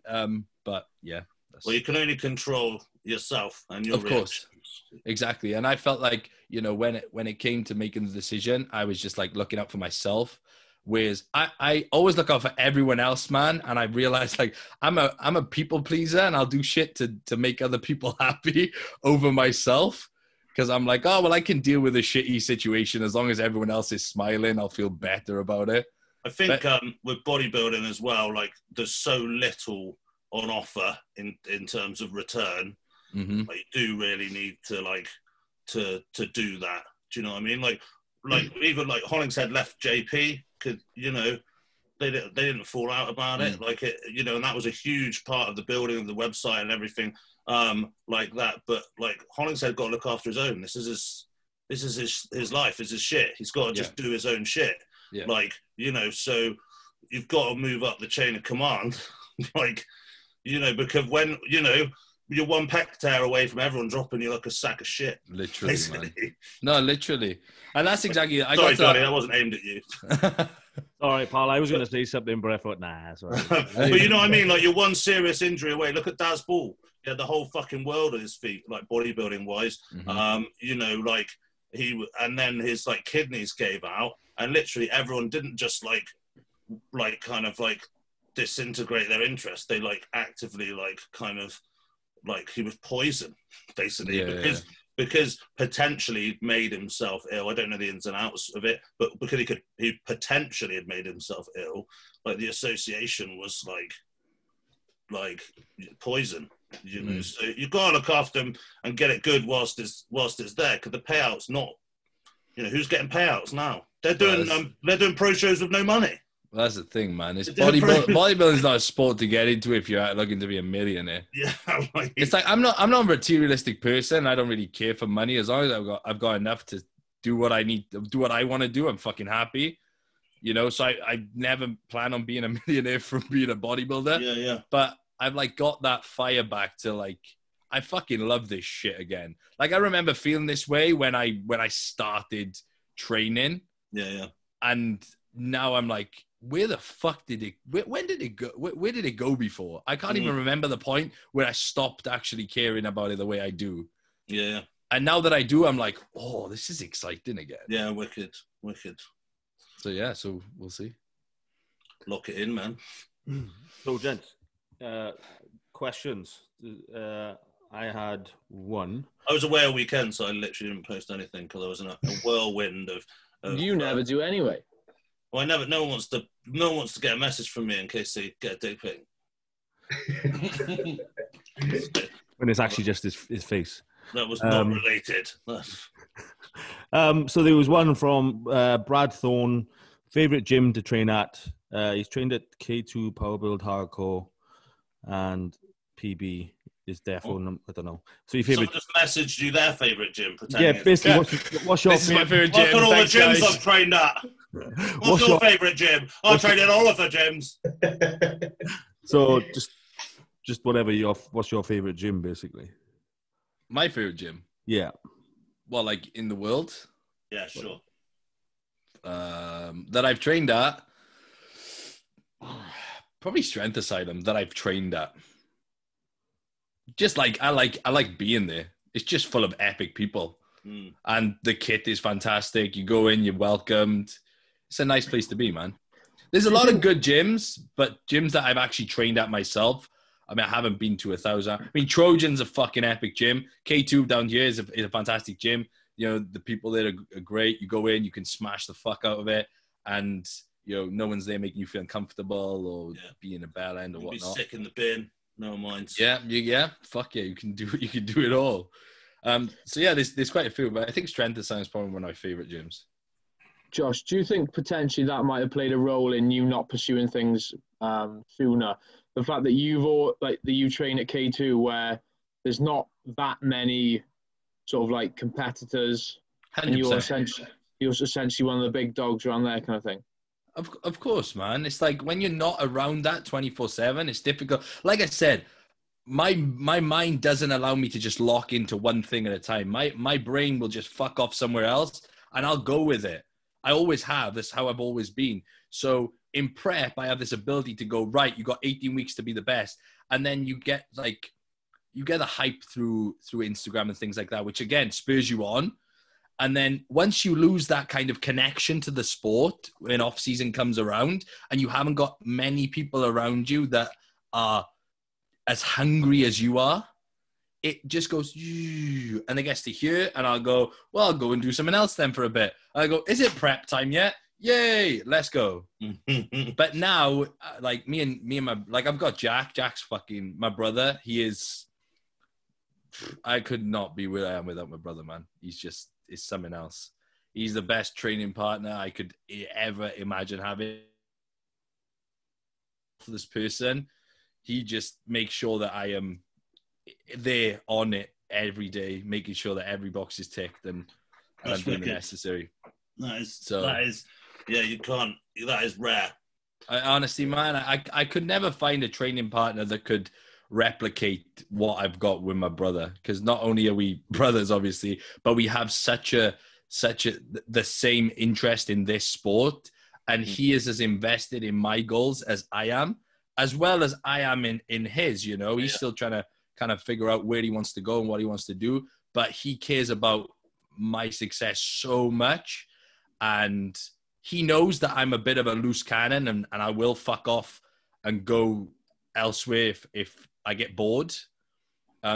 But yeah. Well, you can only control yourself and your Of course. Exactly. And I felt like, you know, when it came to making the decision, I was just like looking out for myself. Whereas I always look out for everyone else, man. And I realized like I'm a people pleaser and I'll do shit to make other people happy over myself. Because I'm like, oh, well, I can deal with a shitty situation as long as everyone else is smiling. I'll feel better about it. I think with bodybuilding as well, like there's so little on offer in terms of return. Mm-hmm. Like, you do really need to like to do that. Do you know what I mean? Like even like Hollingshead left JP. Could, you know, they didn't fall out about it, like it, you know, and that was a huge part of the building of the website and everything, like that. But like Hollingshead got to look after his own. This is his life. Is his shit. He's got to just do his own shit. Yeah. Like, you know, so you've got to move up the chain of command, like, you know, because when, you know, you're one peck tear away from everyone dropping you like a sack of shit. Literally, man. No, literally. And that's exactly... Sorry, Johnny, that wasn't aimed at you. All right, pal, I was going to say something, but I thought, nah, sorry. But you know what I mean? Like, you're one serious injury away. Look at Daz Ball. He had the whole fucking world at his feet, like, bodybuilding-wise. Mm-hmm. You know, like, and then his, like, kidneys gave out, and literally everyone didn't just, like kind of, like, disintegrate their interest. They, like, actively, like, kind of... like he was poison, basically, because potentially he'd made himself ill. I don't know the ins and outs of it, but because he potentially had made himself ill, like the association was like poison, you know. So you've got to look after him and get it good whilst it's there, because the payouts not, you know, who's getting payouts now? They're doing pro shows with no money. Well, that's the thing, man. It's bodybuilding is not a sport to get into if you're looking to be a millionaire. Yeah, like, it's like I'm not a materialistic person. I don't really care for money as long as I've got enough to do what I need, do what I want to do. I'm fucking happy, you know. So I never plan on being a millionaire from being a bodybuilder. Yeah. But I've like got that fire back to like I fucking love this shit again. Like I remember feeling this way when I started training. Yeah. And now I'm like, where the fuck did it, when did it go? Where did it go before? I can't even remember the point where I stopped actually caring about it the way I do. Yeah. And now that I do, I'm like, oh, this is exciting again. Yeah, wicked. So yeah, so we'll see. Lock it in, man. So, gents, questions. I had one. I was away all weekend, so I literally didn't post anything because I was in a whirlwind of you never do anyway. Well, no one wants to get a message from me in case they get a dick pic. When it's actually just his face. That was not related. So there was one from Brad Thorne. Favorite gym to train at? He's trained at K2 Power Build Hardcore, and PB is therefore I don't know. So your favorite? Someone just messaged you their favorite gym. Yeah, basically. What's your? This is my favorite gym. Look at all Thanks, the gyms guys. I've trained at. What's your favorite gym? I've trained at all of the gyms. So just whatever what's your favorite gym, basically? My favorite gym. Yeah. Well, like in the world. Yeah, sure. That I've trained at. Probably Strength Asylum that I've trained at. Just like I like being there. It's just full of epic people, and the kit is fantastic. You go in, you're welcomed. It's a nice place to be, man. There's a lot of good gyms, but gyms that I've actually trained at myself. I mean, I haven't been to 1,000. I mean, Trojan's a fucking epic gym. K2 down here is a fantastic gym. You know, the people there are great. You go in, you can smash the fuck out of it, and no one's there making you feel uncomfortable or be in a bell end or You'll whatnot. Be sick in the bin. No minds. Yeah. Fuck yeah, you can do it all. So yeah, there's quite a few, but I think strength and science is probably one of my favorite gyms. Josh, do you think potentially that might have played a role in you not pursuing things sooner? The fact that you train at K2 where there's not that many sort of like competitors, 100%. And you're essentially one of the big dogs around there, kind of thing. Of course, man. It's like when you're not around that 24/7, it's difficult. Like I said, my mind doesn't allow me to just lock into one thing at a time. My brain will just fuck off somewhere else, and I'll go with it. I always have. That's how I've always been. So in prep, I have this ability to go, right, you got 18 weeks to be the best. And then you get the hype through Instagram and things like that, which again spurs you on. And then once you lose that kind of connection to the sport when off season comes around and you haven't got many people around you that are as hungry as you are, it just goes, and it gets to here and I'll go, well, I'll go and do something else then for a bit. I go, is it prep time yet? Yay, let's go. But now, like me and my, like I've got Jack's fucking my brother. He is, I could not be where I am without my brother, man. He's something else. He's the best training partner I could ever imagine having for this person. He just makes sure that I am there on it every day, making sure that every box is ticked and I'm doing the necessary. That is, you can't, that is rare. Honestly, man, I could never find a training partner that could replicate what I've got with my brother, because not only are we brothers, obviously, but we have such a the same interest in this sport, and he is as invested in my goals as I am, as well as I am in his. He's still trying to kind of figure out where he wants to go and what he wants to do, but he cares about my success so much, and he knows that I'm a bit of a loose cannon and I will fuck off and go elsewhere if I get bored.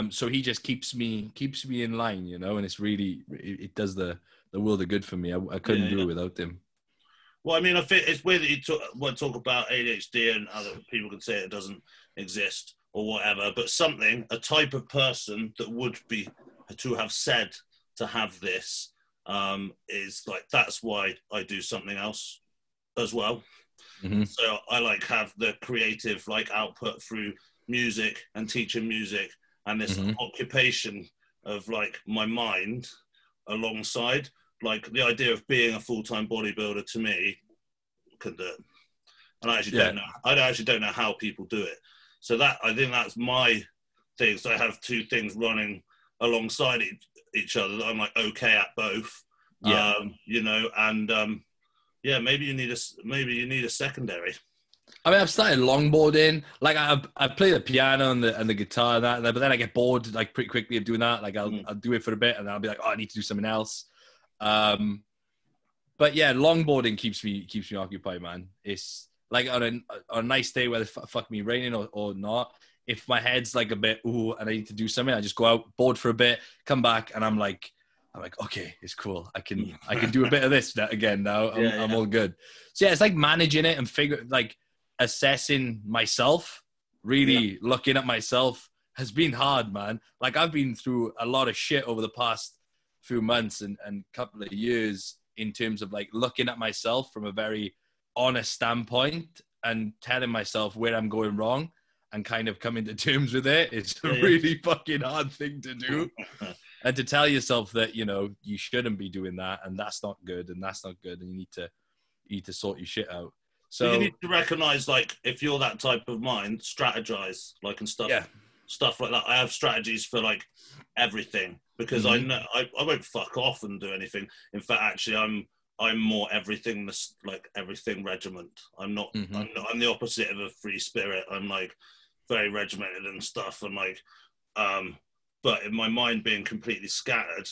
So he just keeps me in line, and it's really, it does the world of good for me. I couldn't do it without him. Well, I mean, I think it's weird that you talk about ADHD and other people can say it doesn't exist or whatever, but a type of person that would be to have said to have this is like, that's why I do something else as well. Mm-hmm. So I have the creative output through music and teaching music and this occupation of my mind alongside. The idea of being a full-time bodybuilder to me can do it. And I actually don't know. I actually don't know how people do it. So I think that's my thing. So I have two things running alongside each other that I'm okay at both. Yeah. Maybe you need a secondary. I mean, I've started longboarding. I play the piano and the guitar and that, but then I get bored pretty quickly of doing that. I'll do it for a bit and then I'll be I need to do something else. But yeah, longboarding keeps me occupied, man. It's on a nice day, whether fuck me raining or not, if my head's a bit and I need to do something, I just go out, board for a bit, come back, and I'm like, okay, it's cool. I can do a bit of this again now. I'm all good. So yeah, it's managing it and assessing myself, really looking at myself has been hard, man. I've been through a lot of shit over the past few months and couple of years in terms of looking at myself from a very honest standpoint and telling myself where I'm going wrong and kind of coming to terms with it. It's a really fucking hard thing to do. And to tell yourself that, you shouldn't be doing that and that's not good and that's not good and you need to sort your shit out. So you need to recognize, if you're that type of mind, strategize, and stuff like that. I have strategies for everything because I know I won't fuck off and do anything. In fact, actually, I'm more everything, everything regiment. I'm not. I'm the opposite of a free spirit. I'm very regimented and stuff, and but in my mind being completely scattered.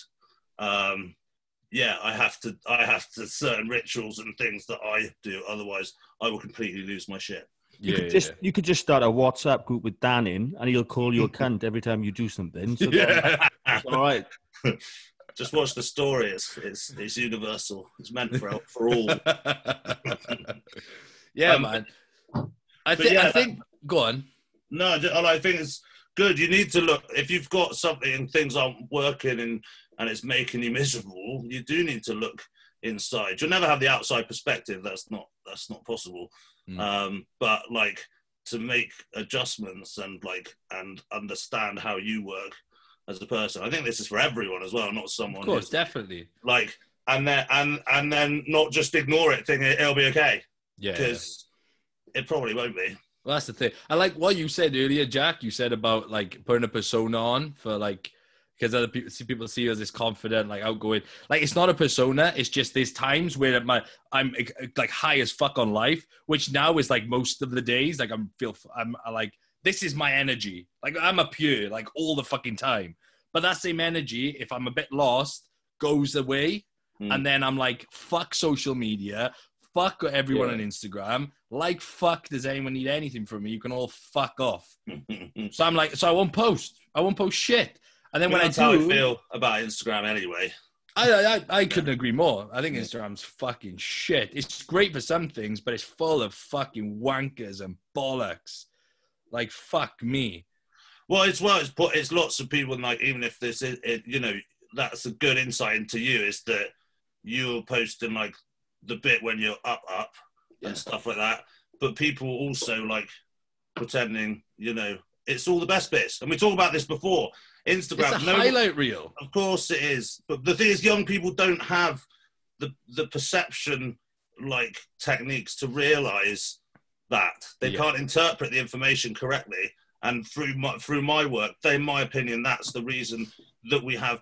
I have to certain rituals and things that I do. Otherwise, I will completely lose my shit. You could just start a WhatsApp group with Dan in, and he'll call you a cunt every time you do something. So it's all right. Just watch the story. It's universal. It's meant for all. Yeah, man. I think. Go on. No, I think it's good. You need to look if you've got something and things aren't working and it's making you miserable. You do need to look inside. You'll never have the outside perspective. That's not possible. But like to make adjustments and understand how you work as a person. I think this is for everyone as well, not someone. Of course, definitely. Like and then not just ignore it, thinking it'll be okay. Yeah, because it probably won't be. Well, that's the thing. I like what you said earlier, Jack. You said about like putting a persona on for like, because other people see you as this confident, like outgoing. Like it's not a persona. It's just there's times where I'm like high as fuck on life, which now is like most of the days. Like I'm like this is my energy. Like I'm a pure like all the fucking time. But that same energy, if I'm a bit lost, goes away, and then I'm like fuck social media. Fuck everyone on Instagram. Like, fuck, does anyone need anything from me? You can all fuck off. So I'm like, so I won't post. I won't post shit. And then when I do... That's how I feel about Instagram anyway. I couldn't agree more. I think Instagram's fucking shit. It's great for some things, but it's full of fucking wankers and bollocks. Like, fuck me. Well, it's lots of people, like, even if this is, that's a good insight into you, is that you're posting, like, the bit when you're up and stuff like that, but people also like pretending, it's all the best bits. And we talked about this before. Instagram, it's a highlight reel. Of course it is, but the thing is, young people don't have the perception like techniques to realize that they can't interpret the information correctly. And through my work, in my opinion, that's the reason that we have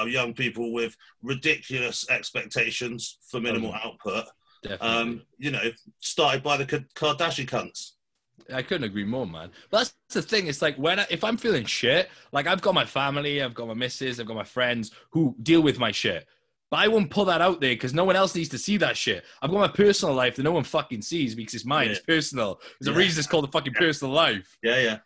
young people with ridiculous expectations for minimal output. Definitely. Started by the Kardashian cunts. I couldn't agree more, man. But that's the thing. It's like if I'm feeling shit, like I've got my family, I've got my missus, I've got my friends who deal with my shit. But I won't put that out there because no one else needs to see that shit. I've got my personal life that no one fucking sees because it's mine. Yeah. It's personal. There's a reason it's called the fucking personal life. Yeah.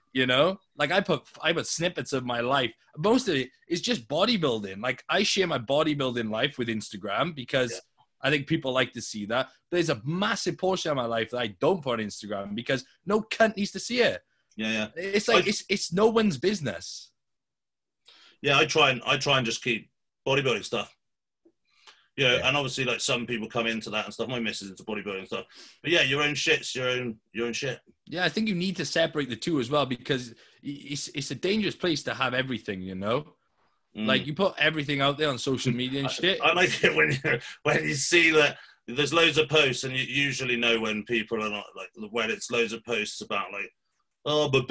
Like I put snippets of my life. Most of it is just bodybuilding. Like I share my bodybuilding life with Instagram because I think people like to see that. But there's a massive portion of my life that I don't put on Instagram because no cunt needs to see it. Yeah. It's like it's no one's business. Yeah, I try and just keep bodybuilding stuff. And obviously, like some people come into that and stuff. My missus into bodybuilding and stuff. But yeah, your own shit's your own shit. Yeah, I think you need to separate the two as well because it's a dangerous place to have everything. Like you put everything out there on social media and shit. I like it when you see that there's loads of posts and you usually know when people are not like when it's loads of posts about like, oh, but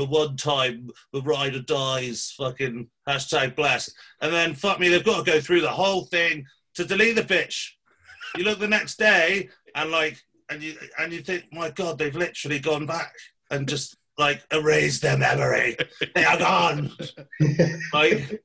one time the rider dies, fucking #blessed, and then fuck me, they've got to go through the whole thing to delete the bitch. You look the next day and you think, my God, they've literally gone back and just like erased their memory. They are gone. Like,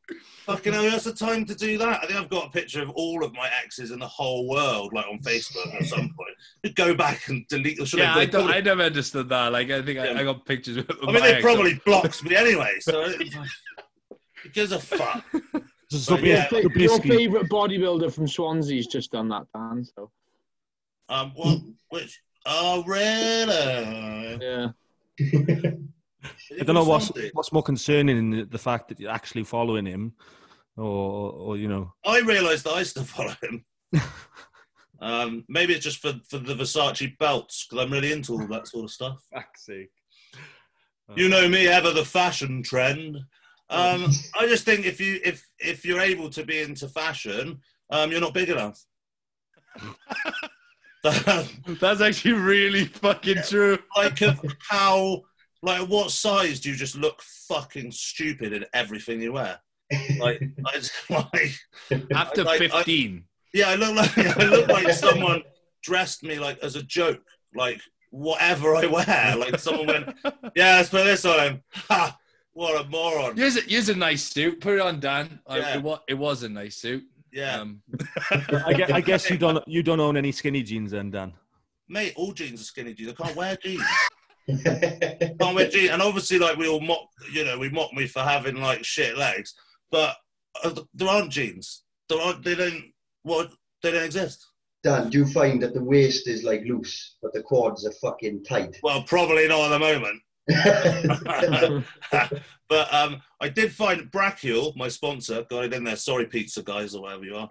fucking hell, that's the time to do that. I think I've got a picture of all of my exes in the whole world, like on Facebook at some point. Go back and delete. I never understood that. Like, I think I got pictures of I mean, they probably blocked me anyway, so it gives a fuck. Your favourite bodybuilder from Swansea's just done that, Dan. So. Which? Oh, really? Yeah. I don't know what's more concerning in the fact that you're actually following him, or I realised that I still follow him. Maybe it's just for the Versace belts because I'm really into all that sort of stuff. Fuck's sake. You know me, ever the fashion trend. I just think if you're able to be into fashion, you're not big enough. That's actually really fucking true. Like what size do you just look fucking stupid in everything you wear? After 15. I look like someone dressed me like as a joke, like whatever I wear. Like someone went, yeah, let's put this on him. Ha! What a moron. Here's a nice suit. Put it on, Dan. Yeah. It was a nice suit. Yeah. I guess you don't own any skinny jeans then, Dan. Mate, all jeans are skinny jeans. I can't wear jeans. Can't wear jeans. And obviously, like we all mock me for having like shit legs. But there aren't jeans. They don't exist. Dan, do you find that the waist is like loose, but the quads are fucking tight? Well, probably not at the moment. But I did find Brachial, my sponsor, got it in there. Sorry, pizza guys, or whatever you are.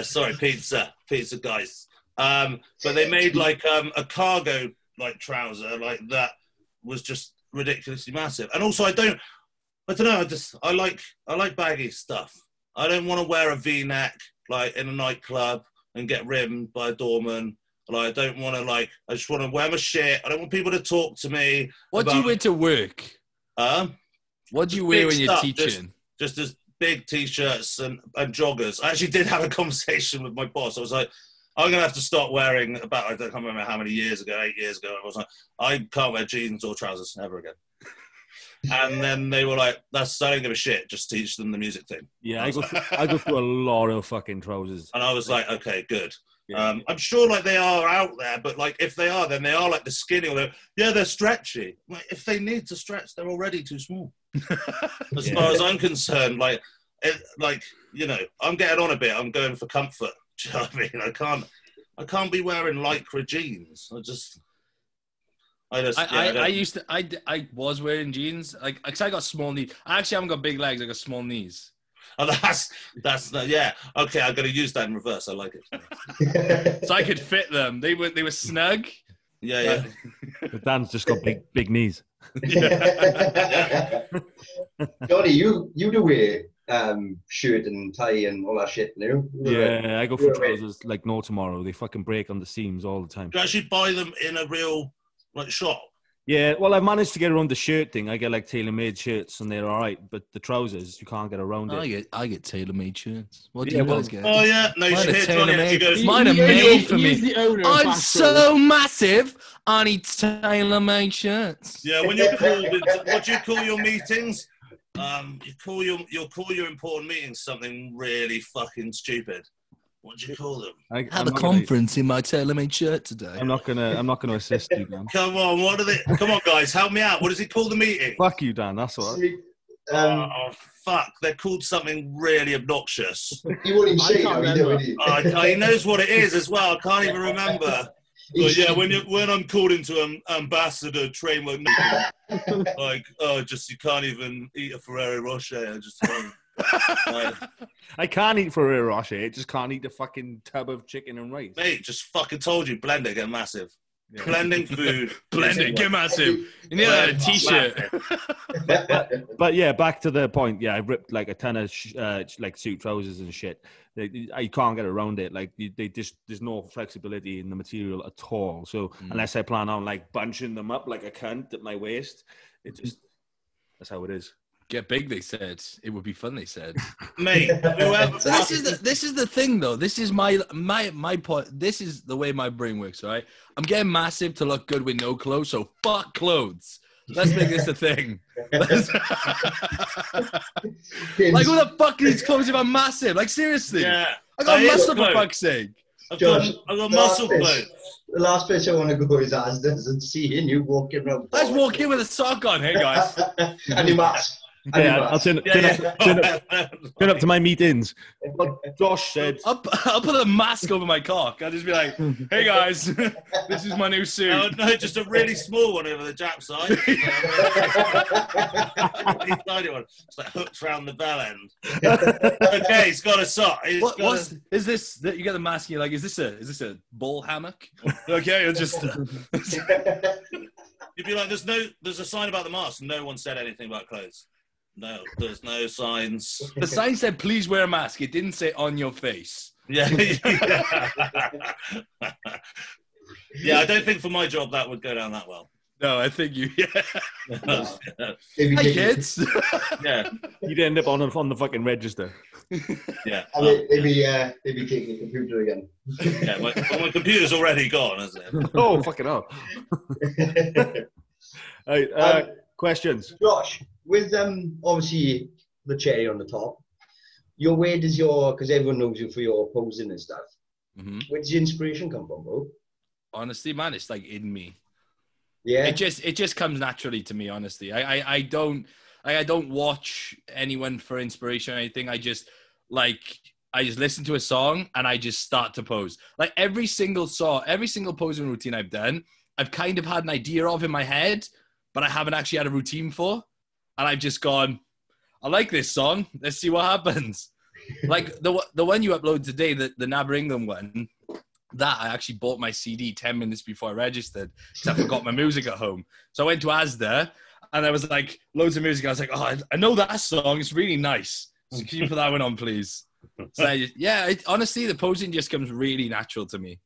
Sorry, pizza guys. But they made like a cargo like trouser like that was just ridiculously massive. And also, I don't know. I like baggy stuff. I don't want to wear a V-neck like in a nightclub and get rimmed by a doorman. Like, I don't want to I just want to wear my shit. I don't want people to talk to me. What do you wear to work? What do you wear when you're teaching? Just as big t-shirts and joggers. I actually did have a conversation with my boss. I was like, I'm going to have to start wearing I can't remember how many years ago, 8 years ago. I was like, I can't wear jeans or trousers ever again. And then they were like, I don't give a shit. Just teach them the music thing. Yeah, I go through a lot of fucking trousers. And I was like, okay, good. Yeah. I'm sure like they are out there, but like if they are, then they are like the skinny or they're stretchy. Like, if they need to stretch, they're already too small. As far as I'm concerned, I'm getting on a bit. I'm going for comfort. Do you know what I mean? I can't be wearing lycra jeans. I was wearing jeans, like, because I got small knees. I actually haven't got big legs. I got small knees. Oh, that's yeah. Okay, I'm gonna use that in reverse. I like it. So I could fit them. They were snug. Yeah. But Dan's just got big knees. Johnny, you do wear shirt and tie and all that shit, no? Yeah, I go for trousers like no tomorrow. They fucking break on the seams all the time. Do you actually buy them in a real shop? Yeah, well, I've managed to get around the shirt thing. I get like tailor-made shirts, and they're all right. But the trousers, you can't get around it. I get tailor-made shirts. What do you guys get? Oh yeah, no, you should hear Johnny actually goes. Mine are made for me. I'm so massive. I need tailor-made shirts. Yeah, when you're called, what do you call your meetings? You'll call your important meetings something really fucking stupid. What do you call them? I have a conference in my tailor-made shirt today. I'm not gonna assist you, man. Come on, what are they? Come on, guys, help me out. What does he call the meeting? Fuck you, Dan. That's all right. Fuck! They're called something really obnoxious. You wouldn't even say it. He knows what it is as well. I can't even remember. But yeah, when I'm called into an ambassador trademark meeting, you can't even eat a Ferrero Rocher. I just can't. I can't eat Ferrero Rocher. I just can't eat a fucking tub of chicken and rice. Mate, just fucking told you, blend it, get massive. Yeah. Blending food. Blend it, get massive. You need a t-shirt. But yeah, back to the point. Yeah, I ripped like a ton of like suit trousers and shit. I can't get around it. Like there's no flexibility in the material at all. So unless I plan on like bunching them up like a cunt at my waist, that's how it is. Get big, they said. It would be fun, they said. Mate, whoever. So this is the thing, though. This is my point. This is the way my brain works, all right? I'm getting massive to look good with no clothes, so fuck clothes. Let's make this a thing. Like, who the fuck needs clothes if I'm massive? Like, seriously. Yeah. I got muscle, for fuck's sake. I've got muscle clothes. The last place I want to go is Asda's and seeing you walking around. Let's walk in with a sock on. Hey, guys. And your mask. Yeah, I'll turn up to my meetings. What Josh said. I'll put a mask over my cock. I'll just be like, hey guys, this is my new suit. No, just a really small one over the Jap side. It's like hooked around the bell end. Okay, he's got a sock. Is this that you get the mask and you're like, is this a ball hammock? Okay, it'll just you'd be like, there's a sign about the mask. No one said anything about clothes. No, there's no signs. The sign said, please wear a mask. It didn't say on your face. Yeah. Yeah, I don't think for my job that would go down that well. No, I think you. Yeah. Hi, kids. Yeah. You'd end up on the fucking register. Yeah. Maybe taking the computer again. Yeah, my computer's already gone, isn't it? Oh, fucking hell. Right, questions? Josh, with obviously the cherry on the top, where does because everyone knows you for your posing and stuff. Mm-hmm. Where does your inspiration come from, bro? Honestly, man, it's like in me. Yeah. It just comes naturally to me, honestly. I don't Like, I don't watch anyone for inspiration or anything. I just listen to a song and I just start to pose. Like every single posing routine I've done, I've kind of had an idea of in my head, but I haven't actually had a routine for. And I've just gone, I like this song. Let's see what happens. Like the one you uploaded today, the Nabber England one, that I actually bought my CD 10 minutes before I registered because I forgot my music at home. So I went to Adhd and I was like, loads of music. I was like, oh, I know that song. It's really nice. So can you put that one on, please? So honestly, the posing just comes really natural to me.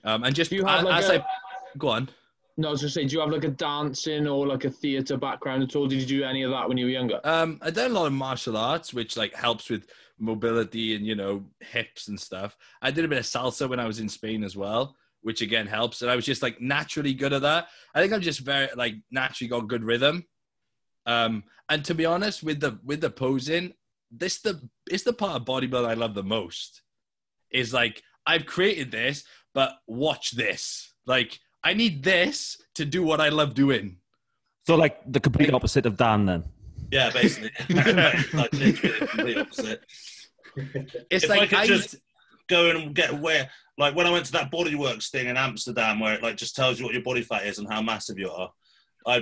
And just go on. No, I was going to say, do you have like a dancing or like a theatre background at all? Did you do any of that when you were younger? I done a lot of martial arts, which like helps with mobility and, you know, hips and stuff. I did a bit of salsa when I was in Spain as well, which again helps. And I was just like naturally good at that. I think I'm just very like naturally got good rhythm. And to be honest, with the posing, it's the part of bodybuilding I love the most. Is like, I've created this, but watch this. Like, I need this to do what I love doing. So, like the complete opposite of Dan, then. Yeah, basically. Like literally the complete opposite. It's if like I could just go and get aware, like when I went to that bodyworks thing in Amsterdam, where it like just tells you what your body fat is and how massive you are.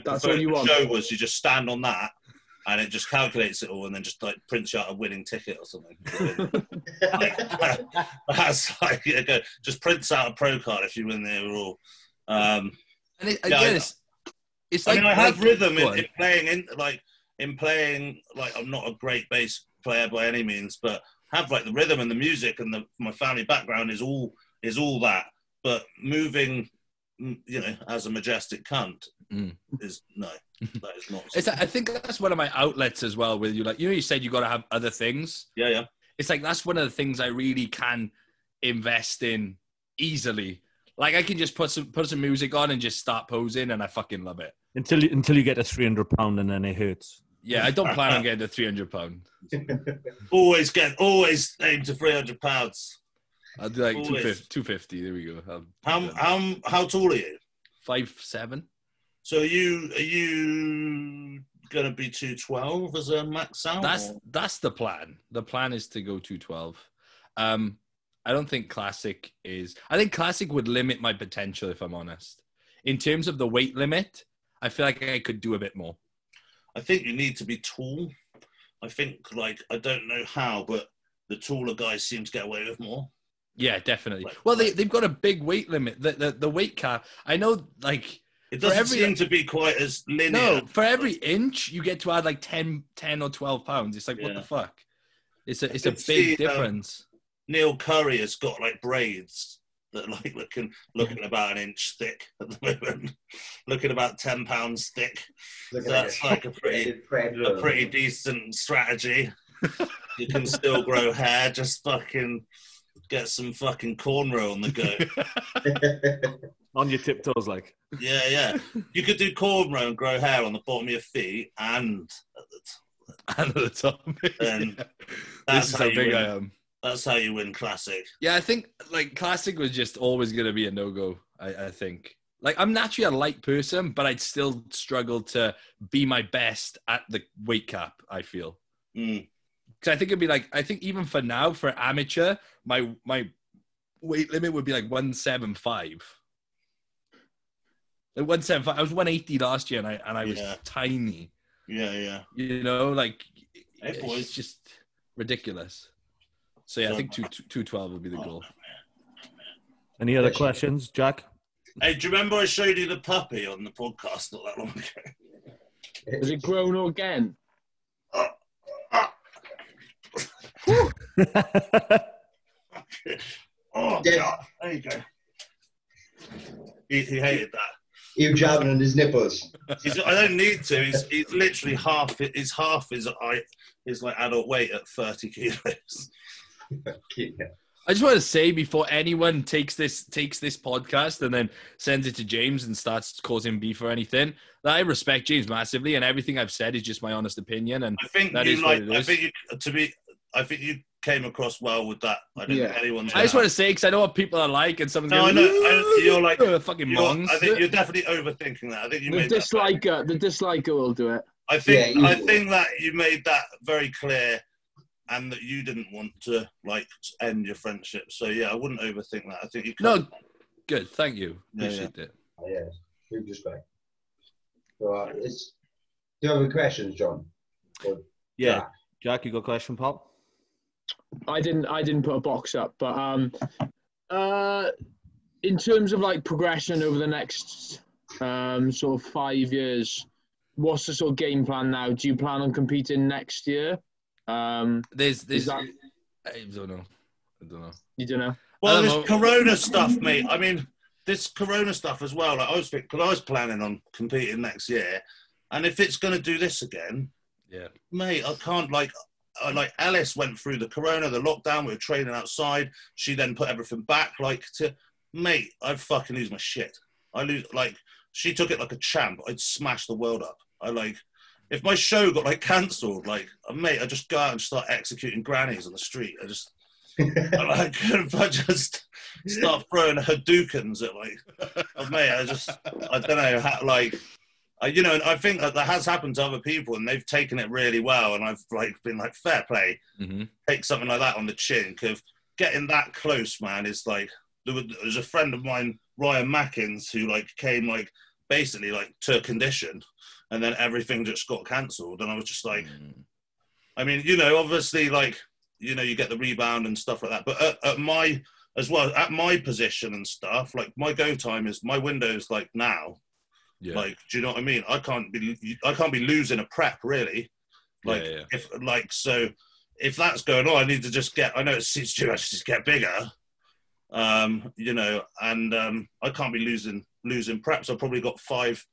That's all you want. The show was you just stand on that, and it just calculates it all, and then just like prints you out a winning ticket or something. That's like just prints out a pro card if you win the overall. And it's like, I have rhythm in playing. Like I'm not a great bass player by any means, but have like the rhythm and the music and my family background is all that. But moving, you know, as a majestic cunt is no. That is not. I think that's one of my outlets as well. With you, like, you know, you said you got to have other things. Yeah. It's like that's one of the things I really can invest in easily. Like I can just put some music on and just start posing, and I fucking love it. Until you get to £300 and then it hurts. Yeah, I don't plan on getting to £300. always aim to £300. I'll do like 250. There we go. How tall are you? 5'7". So are you gonna be 212 as a max out? That's the plan. The plan is to go 212. I don't think classic is. I think classic would limit my potential, if I'm honest. In terms of the weight limit, I feel like I could do a bit more. I think you need to be tall. I think, like, I don't know how, but the taller guys seem to get away with more. Yeah, definitely. Well, they've got a big weight limit. The weight cap. I know, like, it doesn't seem to be quite as linear. No, for every inch, you get to add like 10 or 12 pounds. It's like, what the fuck? It's a big difference. Neil Curry has got like braids that like looking about an inch thick at the moment, looking about 10 pounds thick. That's like a pretty decent strategy. You can still grow hair, just fucking get some fucking cornrow on the go. On your tiptoes, like. Yeah. You could do cornrow and grow hair on the bottom of your feet and at the top. And this is how big I am. That's how you win classic. Yeah, I think like classic was just always going to be a no-go. I think. Like I'm naturally a light person, but I'd still struggle to be my best at the weight cap, I feel. Because I think it'd be like, I think even for now, for amateur, my weight limit would be like 175. Like 175. I was 180 last year, and I was tiny. Yeah. You know, like it's just ridiculous. So yeah, I think 212 would be the goal. Any other questions, Jack? Hey, do you remember I showed you the puppy on the podcast not that long ago? Has it grown again? Oh, God. There you go. He hated that. You jabbing on his nipples. I don't need to. He's literally half his like adult weight at 30 kilos. I just want to say before anyone takes this podcast and then sends it to James and starts causing beef or anything, that I respect James massively, and everything I've said is just my honest opinion. And I think I think you came across well with that. I don't think anyone's. I just want to say because I know what people are like, and someone's going. You're like fucking mongs. I think you're definitely overthinking that. I think you the disliker will do it. I think that you made that very clear, and that you didn't want to like end your friendship. So yeah, I wouldn't overthink that. I think you. No, good. Thank you. Appreciate it. Oh, yeah, huge respect. So do you have any questions, John? Or Yeah, Jack, you got a question, Pop? I didn't put a box up, but in terms of like progression over the next sort of 5 years, what's the sort of game plan now? Do you plan on competing next year? There's that... I don't know. You don't know? Well, this Corona stuff, mate. I mean, this Corona stuff as well. Like, I was planning on competing next year, and if it's going to do this again, yeah, mate, I can't like Alice went through the Corona, the lockdown. We were training outside. She then put everything back. Mate, I'd fucking lose my shit. She took it like a champ. I'd smash the world up. If my show got like cancelled, mate, I'd just go out and start executing grannies on the street. I just start throwing Hadoukens at mate. I don't know how, and I think that has happened to other people, and they've taken it really well. And I've been fair play. Mm-hmm. Take something like that on the chin, because getting that close, man, is there was a friend of mine, Ryan Mackins, who came basically to a condition, and then everything just got cancelled. And I was just I mean, obviously you get the rebound and stuff like that. But at my position and stuff, my go time is, my window's now. Yeah. Do you know what I mean? I can't be losing a prep, really. If that's going on, I need to just I know it's too much to just get bigger. And I can't be losing preps. I've probably got 5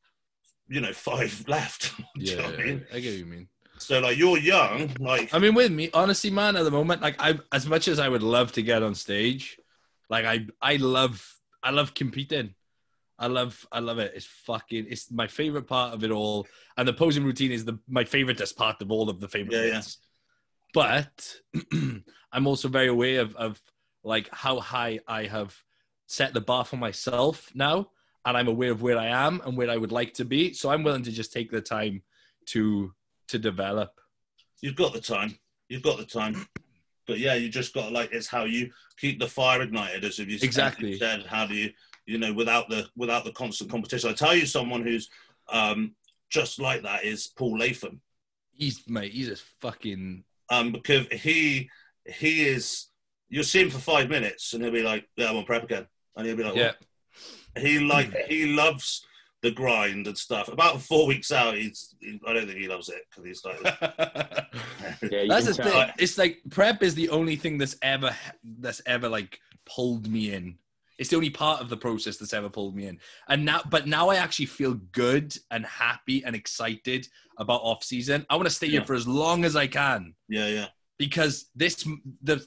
left. Do you know what I mean? I get what you mean. So you're young, I mean, with me, honestly, man, at the moment, as much as I would love to get on stage, I love competing. I love it. It's my favorite part of it all. And the posing routine is my favoriteest part of all of the favorite things. Yeah. But I'm also very aware of how high I have set the bar for myself now. And I'm aware of where I am and where I would like to be. So I'm willing to just take the time to develop. You've got the time. But yeah, you just got it's how you keep the fire ignited, as you exactly said. How do you, without the constant competition? I tell you, someone who's just like that is Paul Latham. He's a fucking because he is. You'll see him for 5 minutes, and he'll be like, "Yeah, I'm on prep again," and he'll be like, "Yeah." He loves the grind and stuff. About 4 weeks out, I don't think he loves it, because he's that's the thing. It's prep is the only thing that's ever pulled me in. It's the only part of the process that's ever pulled me in. And now I actually feel good and happy and excited about off season. I want to stay here for as long as I can. Yeah. Because the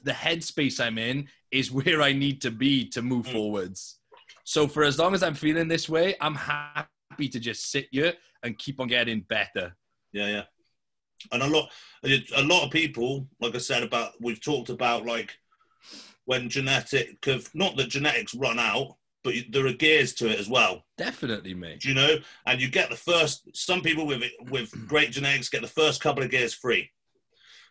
headspace I'm in is where I need to be to move forwards. So for as long as I'm feeling this way, I'm happy to just sit here and keep on getting better. Yeah. And a lot of people, like I said, we've talked about when not that genetics run out, but there are gears to it as well. Definitely, mate. Do you know? And you get some people with great genetics get the first couple of gears free.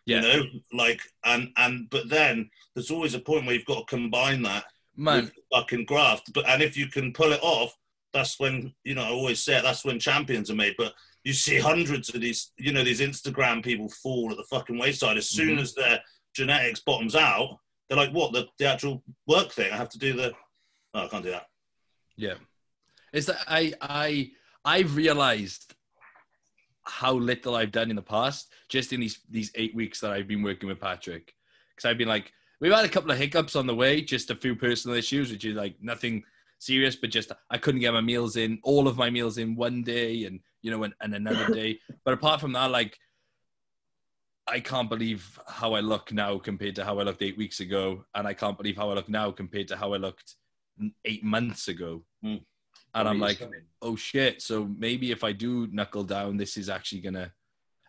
Yeah. But then there's always a point where you've got to combine that. Man, fucking graft. And if you can pull it off, that's when, I always say that's when champions are made. But you see hundreds of these, these Instagram people fall at the fucking wayside. As soon as their genetics bottoms out, they're like, what, the actual work thing? I have to do I can't do that. Yeah. It's that I've realized how little I've done in the past, just in these 8 weeks that I've been working with Patrick. Because I've been we've had a couple of hiccups on the way, just a few personal issues, which is nothing serious, but just I couldn't get all of my meals in one day and another day. But apart from that, I can't believe how I look now compared to how I looked 8 weeks ago. And I can't believe how I look now compared to how I looked 8 months ago. And I'm oh shit. So maybe if I do knuckle down, this is actually going to,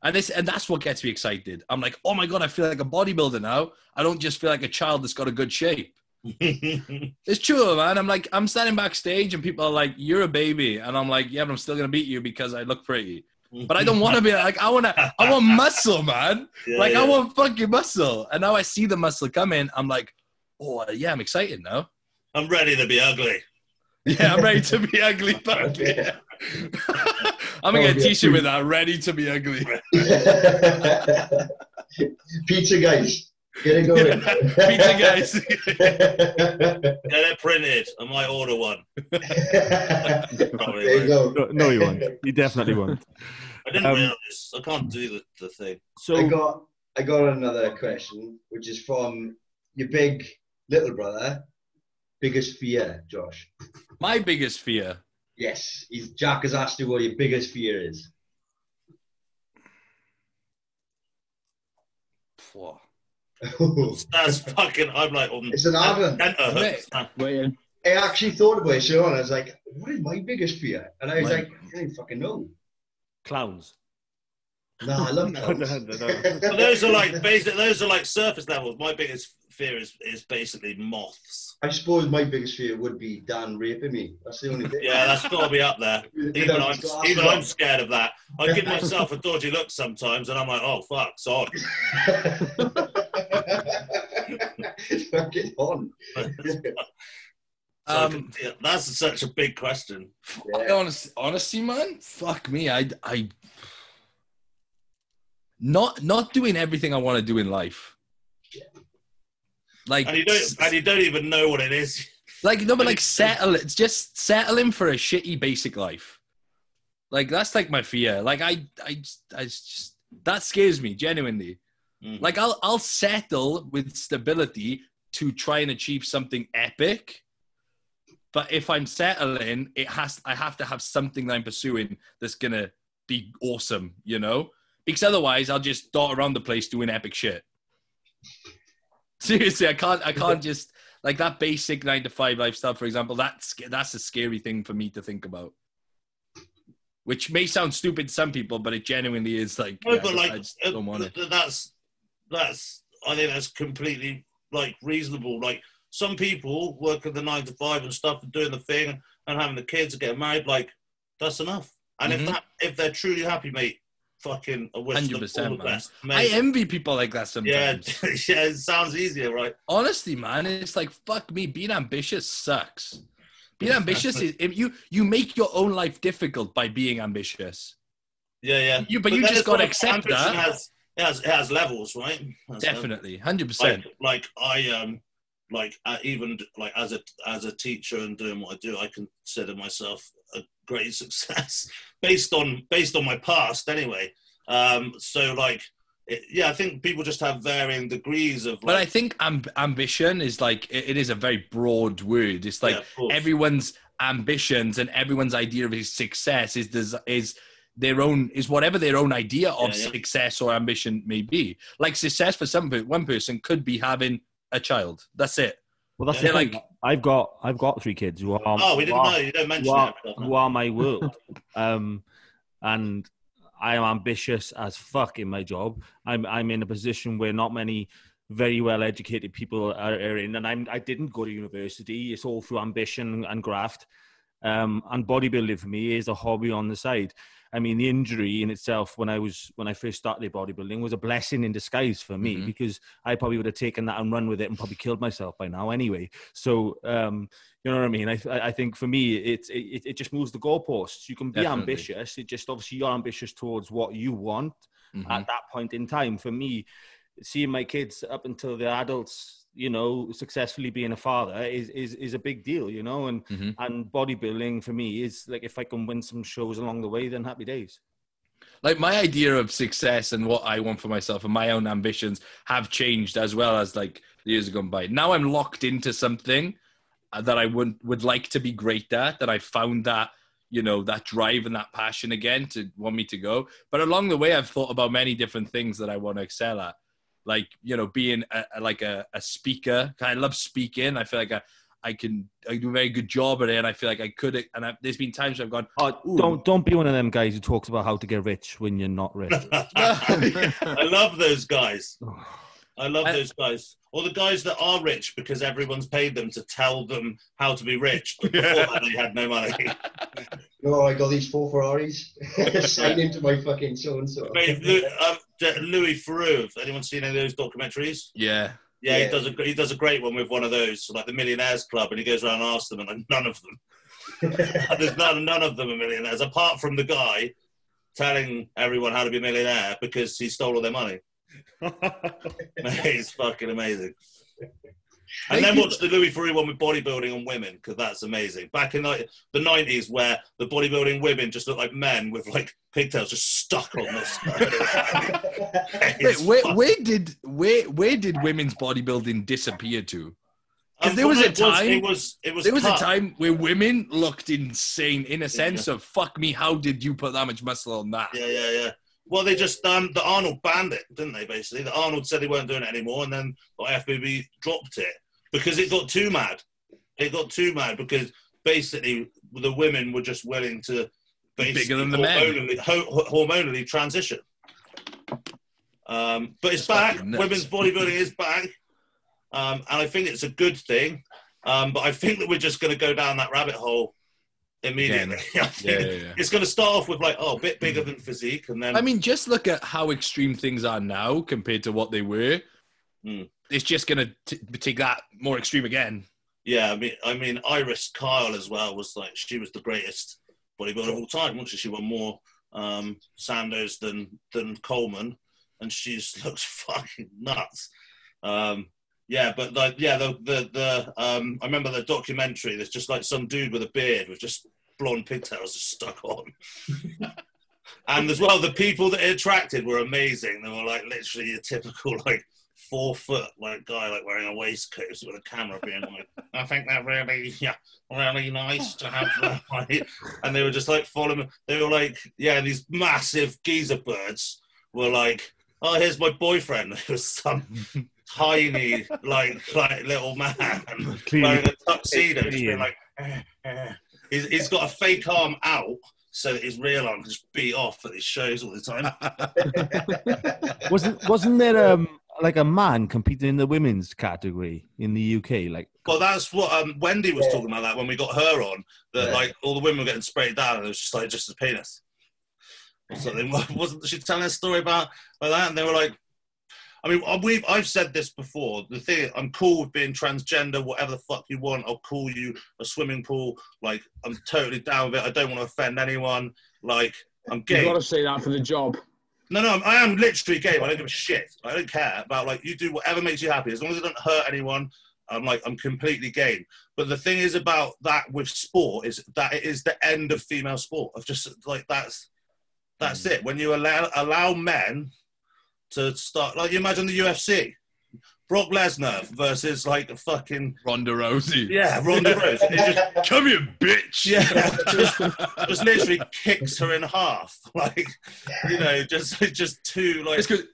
and that's what gets me excited. I'm like, oh my God, I feel like a bodybuilder now. I don't just feel like a child that's got a good shape. It's true, man. I'm standing backstage and people are like, you're a baby. And I'm like, yeah, but I'm still going to beat you because I look pretty. But I don't want to be like, I want muscle, man. Yeah, like, yeah. I want fucking muscle. And now I see the muscle coming. I'm like, oh, yeah, I'm excited now. I'm ready to be ugly. Yeah, I'm ready to be ugly. Fuck yeah. I'm going to get a t-shirt with that, ready to be ugly. Pizza guys. Get it going. Pizza guys. Get it printed. I might order one. Probably There you won't. go. No, you won't. You definitely won't. I didn't realize. I can't do the thing. So I got another question, which is from your big little brother. Biggest fear, Josh? My biggest fear. Yes, Jack has asked you what your biggest fear is. Whoa. That's fucking. I'm like on. It's an hard one. Wait, I actually thought about it, Sean. I was like, what is my biggest fear? And I was like, I don't even fucking know. clowns. No, I love clowns. But those are like basic. Those are like surface levels. My biggest fear is basically moths. I suppose my biggest fear would be Dan raping me. That's the only thing. Yeah, that's got to be up there. Even I'm scared of that. I give myself a dodgy look sometimes, and I'm like, oh fuck, sod. Fucking on. That's such a big question. Yeah. Honestly, man, fuck me. I not doing everything I want to do in life. Like, and you don't even know what it is. Like, no, but like it's just settling for a shitty basic life. Like, that's like my fear. Like, I just that scares me genuinely. Mm-hmm. Like, I'll settle with stability to try and achieve something epic. But if I'm settling, I have to have something that I'm pursuing that's gonna be awesome, you know? Because otherwise, I'll just dart around the place doing epic shit. Seriously, I can't just like that basic 9-to-5 lifestyle, for example. That's a scary thing for me to think about. Which may sound stupid to some people, but it genuinely is like. No, yeah, but like I just don't want it. That's I think that's completely like reasonable. Like some people working the 9-to-5 and stuff and doing the thing and having the kids and getting married, like that's enough. And if they're truly happy, mate, fucking I wish them all the 100%, man. best. I envy people like that sometimes. Yeah, it sounds easier, right? Honestly, man, it's like, fuck me. Being ambitious sucks. Being ambitious is you make your own life difficult by being ambitious. Yeah. But you just got to accept that. It has levels, right? Definitely, 100%. Even as a teacher and doing what I do, I consider myself a great success based on my past anyway. I think people just have varying degrees of. But I think ambition is like it is a very broad word. It's like everyone's ambitions and everyone's idea of success is their own, is whatever their own idea of success or ambition may be. Like success for one person could be having a child. That's it. Well, that's like I've got 3 kids who are. Oh, we didn't know. You don't mention that. Who are my world, and I am ambitious as fuck in my job. I'm in a position where not many very well educated people are in, and I didn't go to university. It's all through ambition and graft. And bodybuilding for me is a hobby on the side. I mean, the injury in itself when I first started bodybuilding was a blessing in disguise for me, because I probably would have taken that and run with it and probably killed myself by now anyway. So, you know what I mean? I think for me, it just moves the goalposts. You can be ambitious. It just, obviously you're ambitious towards what you want at that point in time. For me, seeing my kids up until they're adults, you know, successfully being a father is a big deal, you know, and bodybuilding for me is like, if I can win some shows along the way, then happy days. Like my idea of success and what I want for myself and my own ambitions have changed as well as like the years have gone by. Now I'm locked into something that I would like to be great at, that I found that, you know, that drive and that passion again to want me to go. But along the way, I've thought about many different things that I want to excel at. Like, you know, being a speaker. I love speaking. I feel like I do a very good job at it, and I feel like I could. And there's been times I've gone, don't be one of them guys who talks about how to get rich when you're not rich. I love those guys. I love those guys. Or the guys that are rich because everyone's paid them to tell them how to be rich, but before that they had no money. Oh, I got these 4 Ferraris. Sign into my fucking so-and-so. Mate, Louis Theroux, have anyone seen any of those documentaries? Yeah. Yeah, he does a great one with one of those, like the Millionaires Club, and he goes around and asks them, and like, none of them. There's none of them are millionaires, apart from the guy telling everyone how to be a millionaire because he stole all their money. He's fucking amazing. And then watch the Louis Theroux one with bodybuilding and women, because that's amazing. Back in like the 90s, where the bodybuilding women just look like men with like pigtails just stuck on this. Wait, where did women's bodybuilding disappear to? Because there was a time. There was a time where women looked insane in a sense of fuck me. How did you put that much muscle on that? Yeah. Well, they just the Arnold banned it, didn't they? Basically, the Arnold said they weren't doing it anymore, and then the IFBB dropped it because it got too mad. It got too mad because basically the women were just willing to bigger than the men hormonally transition. But it's back. Women's bodybuilding is back, and I think it's a good thing. But I think that we're just going to go down that rabbit hole immediately. Yeah. It's going to start off with like, a bit bigger than physique, and then. I mean, just look at how extreme things are now compared to what they were. It's just going to take that more extreme again. Yeah, I mean, Iris Kyle as well was like, she was the greatest bodybuilder of all time. Once she won more Sandows than Coleman, and she just looks fucking nuts. But like, I remember the documentary. There's just like some dude with a beard with just blonde pigtails just stuck on. And as well, the people that it attracted were amazing. They were like literally a typical like 4 foot like guy like wearing a waistcoat with a camera being like, I think they're really nice to have them. And they were just like following. They were like, these massive geezer birds were like, oh, here's my boyfriend. It was some tiny like little man wearing a tuxedo, just being like, he's got a fake arm out so that his real arm can just beat off at his shows all the time. Wasn't there like a man competing in the women's category in the UK? Like, well, that's what Wendy was talking about that when we got her on. That like all the women were getting sprayed down, and it was just like just a penis. Or something. Wasn't she telling a story about that? And they were like, I mean, I've said this before. The thing, I'm cool with being transgender, whatever the fuck you want. I'll call you a swimming pool. Like, I'm totally down with it. I don't want to offend anyone. Like, I'm gay. You've got to say that for the job. No, I am literally gay. I don't give a shit. I don't care about, like, you do whatever makes you happy. As long as it doesn't hurt anyone, I'm completely game. But the thing is about that with sport is that it is the end of female sport. Of just, like, that's it. When you allow men to start, like, you imagine the UFC, Brock Lesnar versus like a fucking Ronda Rousey. Yeah, Ronda Rousey. It just, come here, bitch. Yeah, just literally kicks her in half, like, you know, just two like. It's good.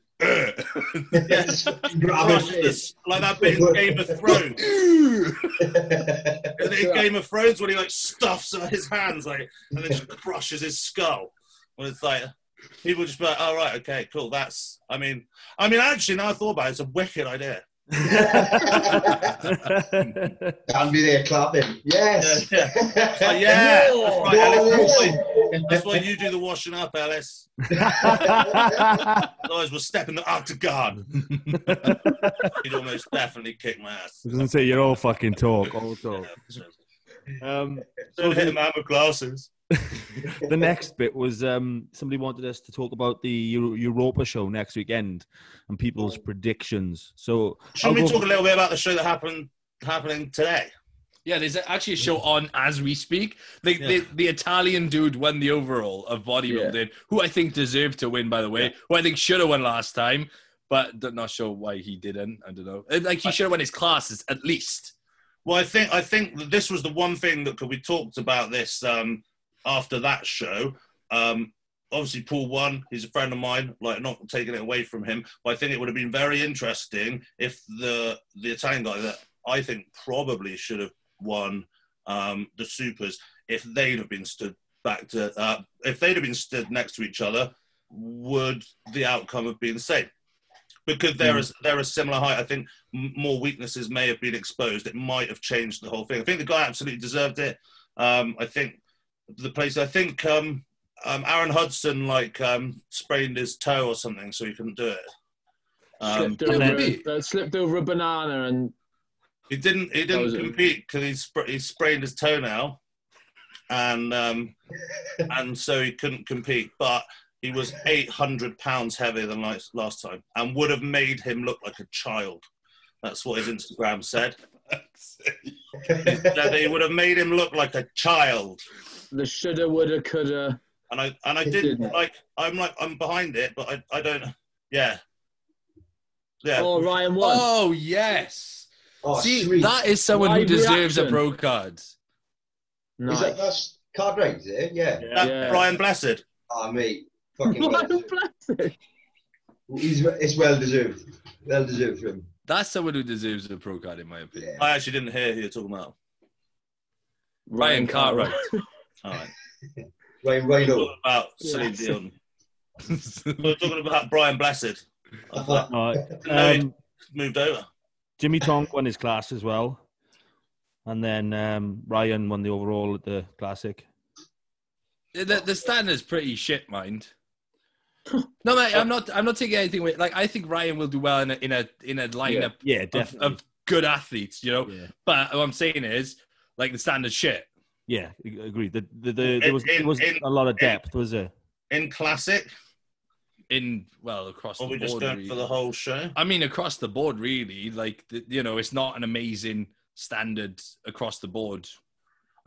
Yes, like that bit in Game of Thrones. In Game of Thrones when he like stuffs his hands like and then just crushes his skull. When it's like people just be like, oh right, okay, cool. That's I mean actually now I thought about it, it's a wicked idea. I'll be there clapping. Yes. Yeah. Like, yeah. That's why you do the washing up, Ellis. Otherwise, we'll step in the octagon. You'd almost definitely kick my ass. I was going to say, you're all fucking talk. All talk. Don't hit a man with glasses. The next bit was somebody wanted us to talk about the Europa show next weekend and people's predictions. So should we talk a little bit about the show that happening today? Yeah, there's actually a show on as we speak. The Italian dude won the overall of bodybuilding, who I think deserved to win, by the way, who I think should have won last time, but not sure why he didn't. I don't know. Like, he should have won his classes at least. Well, I think that this was the one thing that we talked about this after that show. Obviously, Paul won. He's a friend of mine. Like, not taking it away from him, but I think it would have been very interesting if the Italian guy that I think probably should have won the supers, if they'd have been stood next to each other, would the outcome have been the same? because they're a similar height. I think more weaknesses may have been exposed. It might have changed the whole thing. I think the guy absolutely deserved it. I think Aaron Hudson sprained his toe or something, so he couldn't do it. Slipped over a banana and he didn't compete because he sprained his toenail, and so he couldn't compete. But he was 800 pounds heavier than last time, and would have made him look like a child. That's what his Instagram said. He would have made him look like a child. The shoulda, woulda, coulda. And I didn't I'm behind it, but I don't. Yeah. Oh, Ryan won. Oh yes. Oh, see, sweet. that is someone who deserves a pro card. Nice. That's card right, is it? Yeah. Brian Blessed. Oh, mate. Fucking well deserved. It's well deserved. Well deserved for him. That's someone who deserves a pro card, in my opinion. I actually didn't hear who you're talking about. Ryan Cartwright. All right. Ryan We're talking about Celine Dion. We're talking about Brian Blessed. Moved over. Jimmy Tonk won his class as well. And then Ryan won the overall at the Classic. The standard's pretty shit, mind. No, mate, I'm not taking anything away. Like, I think Ryan will do well in a lineup of good athletes, you know. Yeah. But what I'm saying is, like, the standard's shit. Yeah, agreed. There was a lot of depth, was there? In Classic? Across the board. Or we just going for the whole show? I mean, across the board, really. Like, it's not an amazing standard across the board.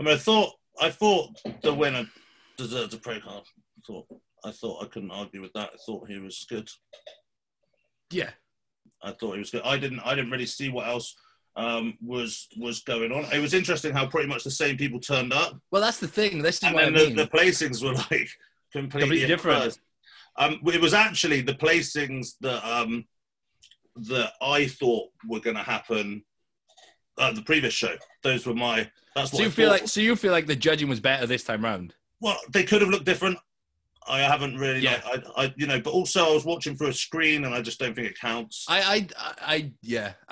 I mean, I thought the winner deserved a pro card. I thought I couldn't argue with that. I thought he was good. Yeah, I thought he was good. I didn't really see what else was going on. It was interesting how pretty much the same people turned up. Well, that's the thing. This is and what then I mean. The placings were like completely different. It was actually the placings that I thought were going to happen at the previous show. Those were my. That's what So you feel like the judging was better this time round? Well, they could have looked different. I haven't really, but also I was watching through a screen, and I just don't think it counts. I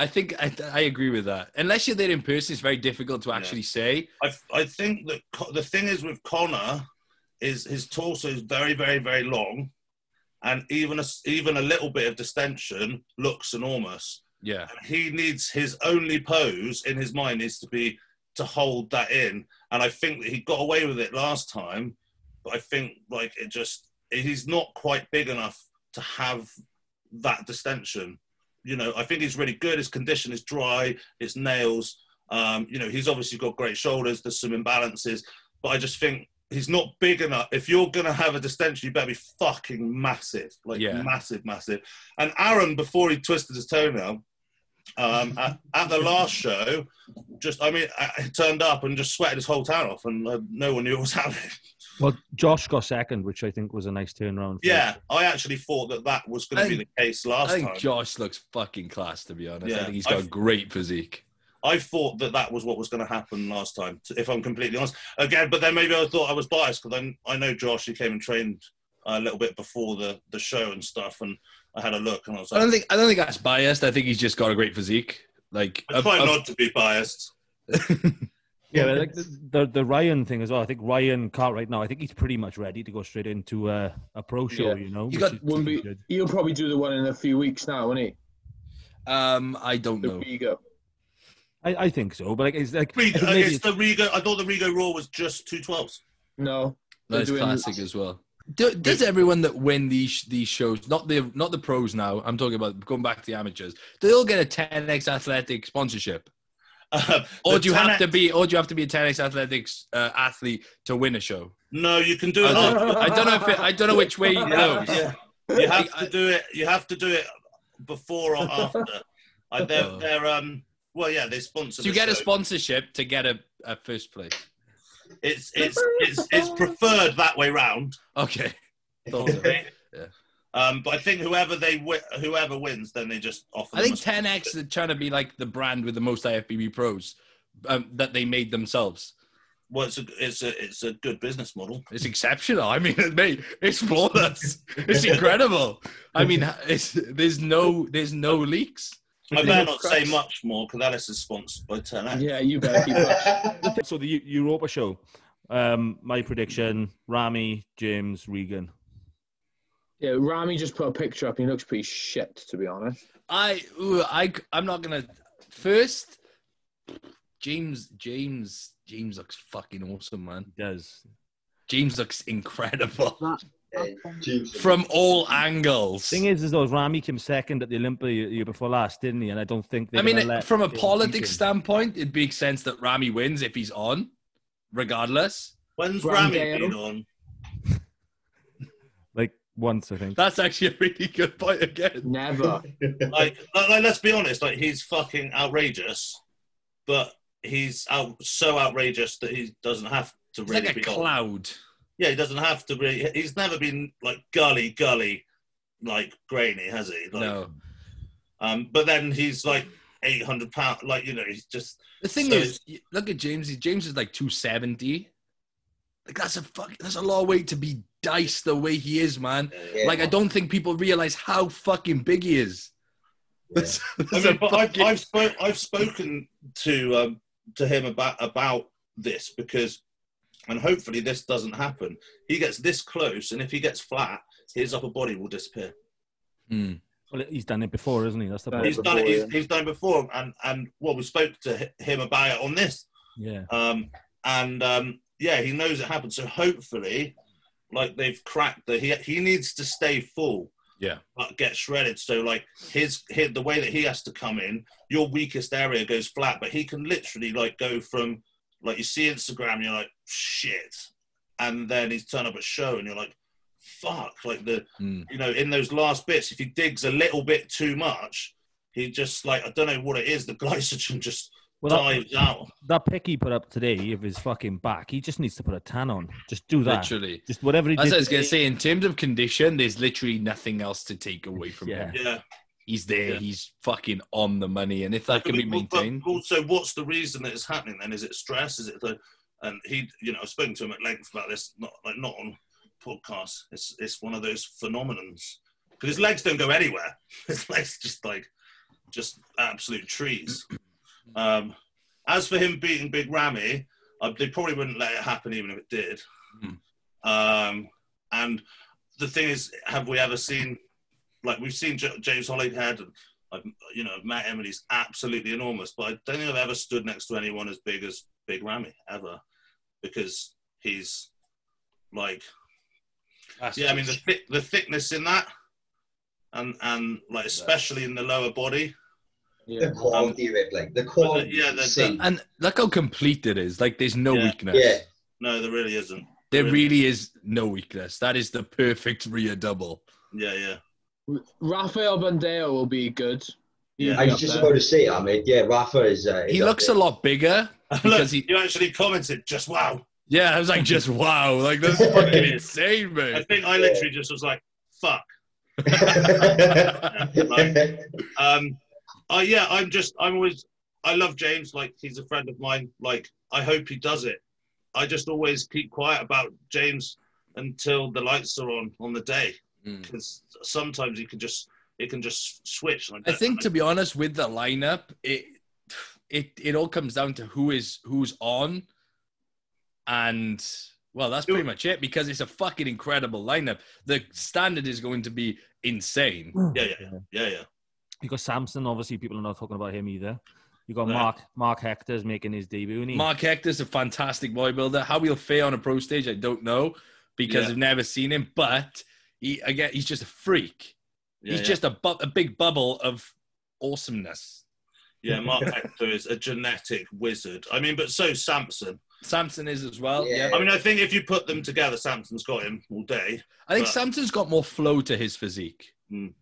think I agree with that. Unless you're there in person, it's very difficult to actually say. I think that the thing is with Connor is his torso is very, very, very long, and even a little bit of distension looks enormous. Yeah, and he needs his only pose in his mind needs to be to hold that in, and I think that he got away with it last time. But I think he's not quite big enough to have that distension. I think he's really good. His condition is dry, his nails. He's obviously got great shoulders. There's some imbalances, but I just think he's not big enough. If you're going to have a distension, you better be fucking massive, massive. And Aaron, before he twisted his toenail, at the last show, he turned up and just sweated his whole town off, and no one knew what was happening. Well, Josh got second, which I think was a nice turnaround. Yeah, I actually thought that was going to be the case last time. I think Josh looks fucking class, to be honest. Yeah, I think he's got a great physique. I thought that was what was going to happen last time, if I'm completely honest. Again, but then maybe I thought I was biased because I know Josh. He came and trained a little bit before the show and stuff, and I had a look, and I was like, I don't think that's biased. I think he's just got a great physique. Like, I try not to be biased. Yeah, like the Ryan thing as well. I think Ryan Cartwright now. I think he's pretty much ready to go straight into a pro show. Yeah. He'll probably do the one in a few weeks now, won't he? I don't know. Rigo. I think so, but it's like it's the Rigo. I thought the Rigo Raw was just 212s. No, that's Classic as well. Does everyone that win these shows, not the pros now, I'm talking about going back to the amateurs, they all get a 10X Athletic sponsorship? Or do you have to be a 10X Athletics athlete to win a show? No, you can do it. I don't know which way it goes. Yeah. You have to do it. You have to do it before or after. They sponsor. So you get a sponsorship to get a first place. It's preferred that way round. Okay. Yeah. But I think whoever wins, then they just offer. I think 10X is trying to be like the brand with the most IFBB pros that they made themselves. Well, it's a good business model. It's exceptional. I mean, mate, it's flawless. It's incredible. I mean, there's no leaks. I better not say much more because Alice is sponsored by 10X. Yeah, you better keep up. So the Europa show, my prediction: Rami, James, Regan. Yeah, Rami just put a picture up. He looks pretty shit, to be honest. I'm not gonna. First, James looks fucking awesome, man. He does. James looks incredible James. from all angles. Thing is though, Rami came second at the Olympia year before last, didn't he? And I don't think. I mean, from a politics standpoint, it makes sense that Rami wins if he's on, regardless. When's Rami Rami been on? Like once, I think. That's actually a really good point again. Never. Like, let's be honest. Like, he's fucking outrageous, but he's so outrageous that he doesn't have to He's really like a be on. cloud. Yeah, he doesn't have to be. He's never been like gully, like grainy, has he? Like, No. But then he's like 800 pounds. Like, you know, he's just. The thing So- is, look at James. James is like 270. Like that's a lot of weight to be diced the way he is, man. Yeah. Like I don't think people realize how fucking big he is. That's I mean, but fucking- I've spoken to him about this because, and hopefully this doesn't happen. He gets this close, and if he gets flat, his upper body will disappear. Hmm. Well, he's done it before, isn't he? That's the point. He's done it. He's done it before, and well, we spoke to him about it on this. Yeah. Yeah, he knows it happened. So hopefully, like they've cracked he needs to stay full. Yeah. But get shredded. So like his the way that he has to come in, your weakest area goes flat, but he can literally like go from like you see Instagram, and you're like shit, and then he's turned up at show, and you're like fuck, like you know, in those last bits, if he digs a little bit too much, he just like I don't know what it is, the glycogen just dives out. That pic he put up today of his fucking back, he just needs to put a tan on. Just do that. Literally. Just whatever he That's did. what I was going to say. In terms of condition, there's literally nothing else to take away from him. Yeah. He's there. Yeah. He's fucking on the money. And if that can be maintained. But also, what's the reason that it's happening then? Is it stress? Is it and he, you know, I've spoken to him at length about this, not on podcasts. It's one of those phenomenons. Because his legs don't go anywhere. His legs just absolute trees. As for him beating Big Ramy, they probably wouldn't let it happen even if it did. And the thing is, have we ever seen, like we've seen James Hollowhead, and I've met him and he's absolutely enormous, but I don't think I've ever stood next to anyone as big as Big Ramy, ever. Because he's like, I mean, the thickness in that, and like especially in the lower body. Yeah. The quality of it, like the quality. And look how complete it is. Like there's no weakness. Yeah. No, there really isn't. There really is no weakness. That is the perfect rear double. Yeah. Rafael Bandeo will be good. Yeah. I was just about to say, Ahmed. Yeah, Rafa is. He looks a lot bigger because you actually commented just wow. Yeah, I was like, just wow, like that's fucking insane, man. I think I literally just was like, fuck. I love James. Like he's a friend of mine. Like I hope he does it. I just always keep quiet about James until the lights are on the day, because sometimes it can just switch. I think, to be honest, with the lineup, it all comes down to who's on, and well, that's pretty much it, because it's a fucking incredible lineup. The standard is going to be insane. Yeah. You got Samson. Obviously, people are not talking about him either. You got Mark Hector's making his debut. Mark Hector's a fantastic bodybuilder. How he'll fare on a pro stage, I don't know, because I've never seen him. But he's just a freak. He's just a big bubble of awesomeness. Yeah, Mark Hector is a genetic wizard. I mean, but so Samson. Samson is as well. Yeah. I mean, I think if you put them together, Samson's got him all day. I think Samson's got more flow to his physique. Mm.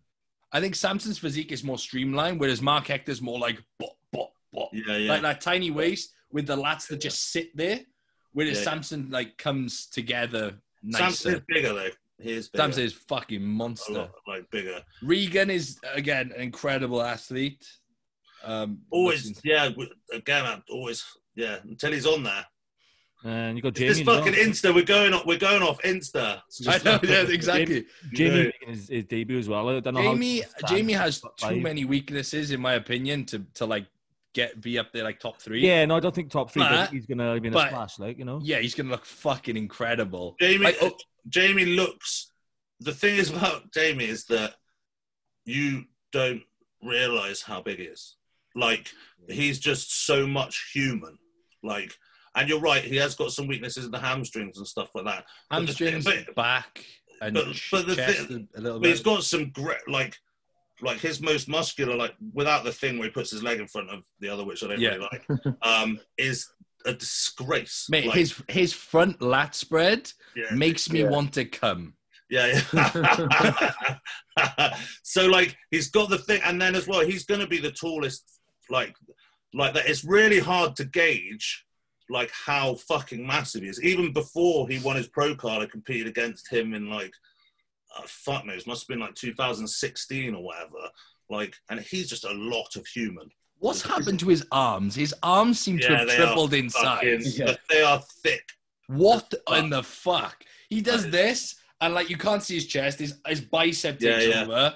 I think Samson's physique is more streamlined, whereas Mark Hector's more like bop. Yeah. Like that tiny waist with the lats that just sit there, whereas Samson like comes together nicer. Samson is bigger though. He is bigger. Samson is fucking monster. A lot, like bigger. Regan is again an incredible athlete. Always, until he's on there. And you got This Jamie. fucking Insta. We're going off Insta. I know, yeah, exactly. Jamie making his debut as well. I don't know Jamie has too many weaknesses, in my opinion, to like be up there like top 3. Yeah, no, I don't think top 3. But I think he's gonna be in a but- splash, like, you know. Yeah, he's gonna look fucking incredible. Jamie looks. The thing is about Jamie is that you don't realize how big he is. Like, he's just so much human. Like, and you're right, he has got some weaknesses in the hamstrings and stuff like that. Hamstrings, back, and but the chest thing, a little but bit. he's got some great, like his most muscular, like without the thing where he puts his leg in front of the other, which I don't really like, is a disgrace. Mate, like, his front lat spread makes me want to come. Yeah. So like he's got the thing, and then as well, he's going to be the tallest. Like that. It's really hard to gauge like how fucking massive he is. Even before he won his pro card, I competed against him in like fuck knows, must have been like 2016 or whatever. Like, and he's just a lot of human. What's happened to his arms? His arms seem to have tripled in size. They are thick. What in the fuck? He does this, and like you can't see his chest. His bicep takes over.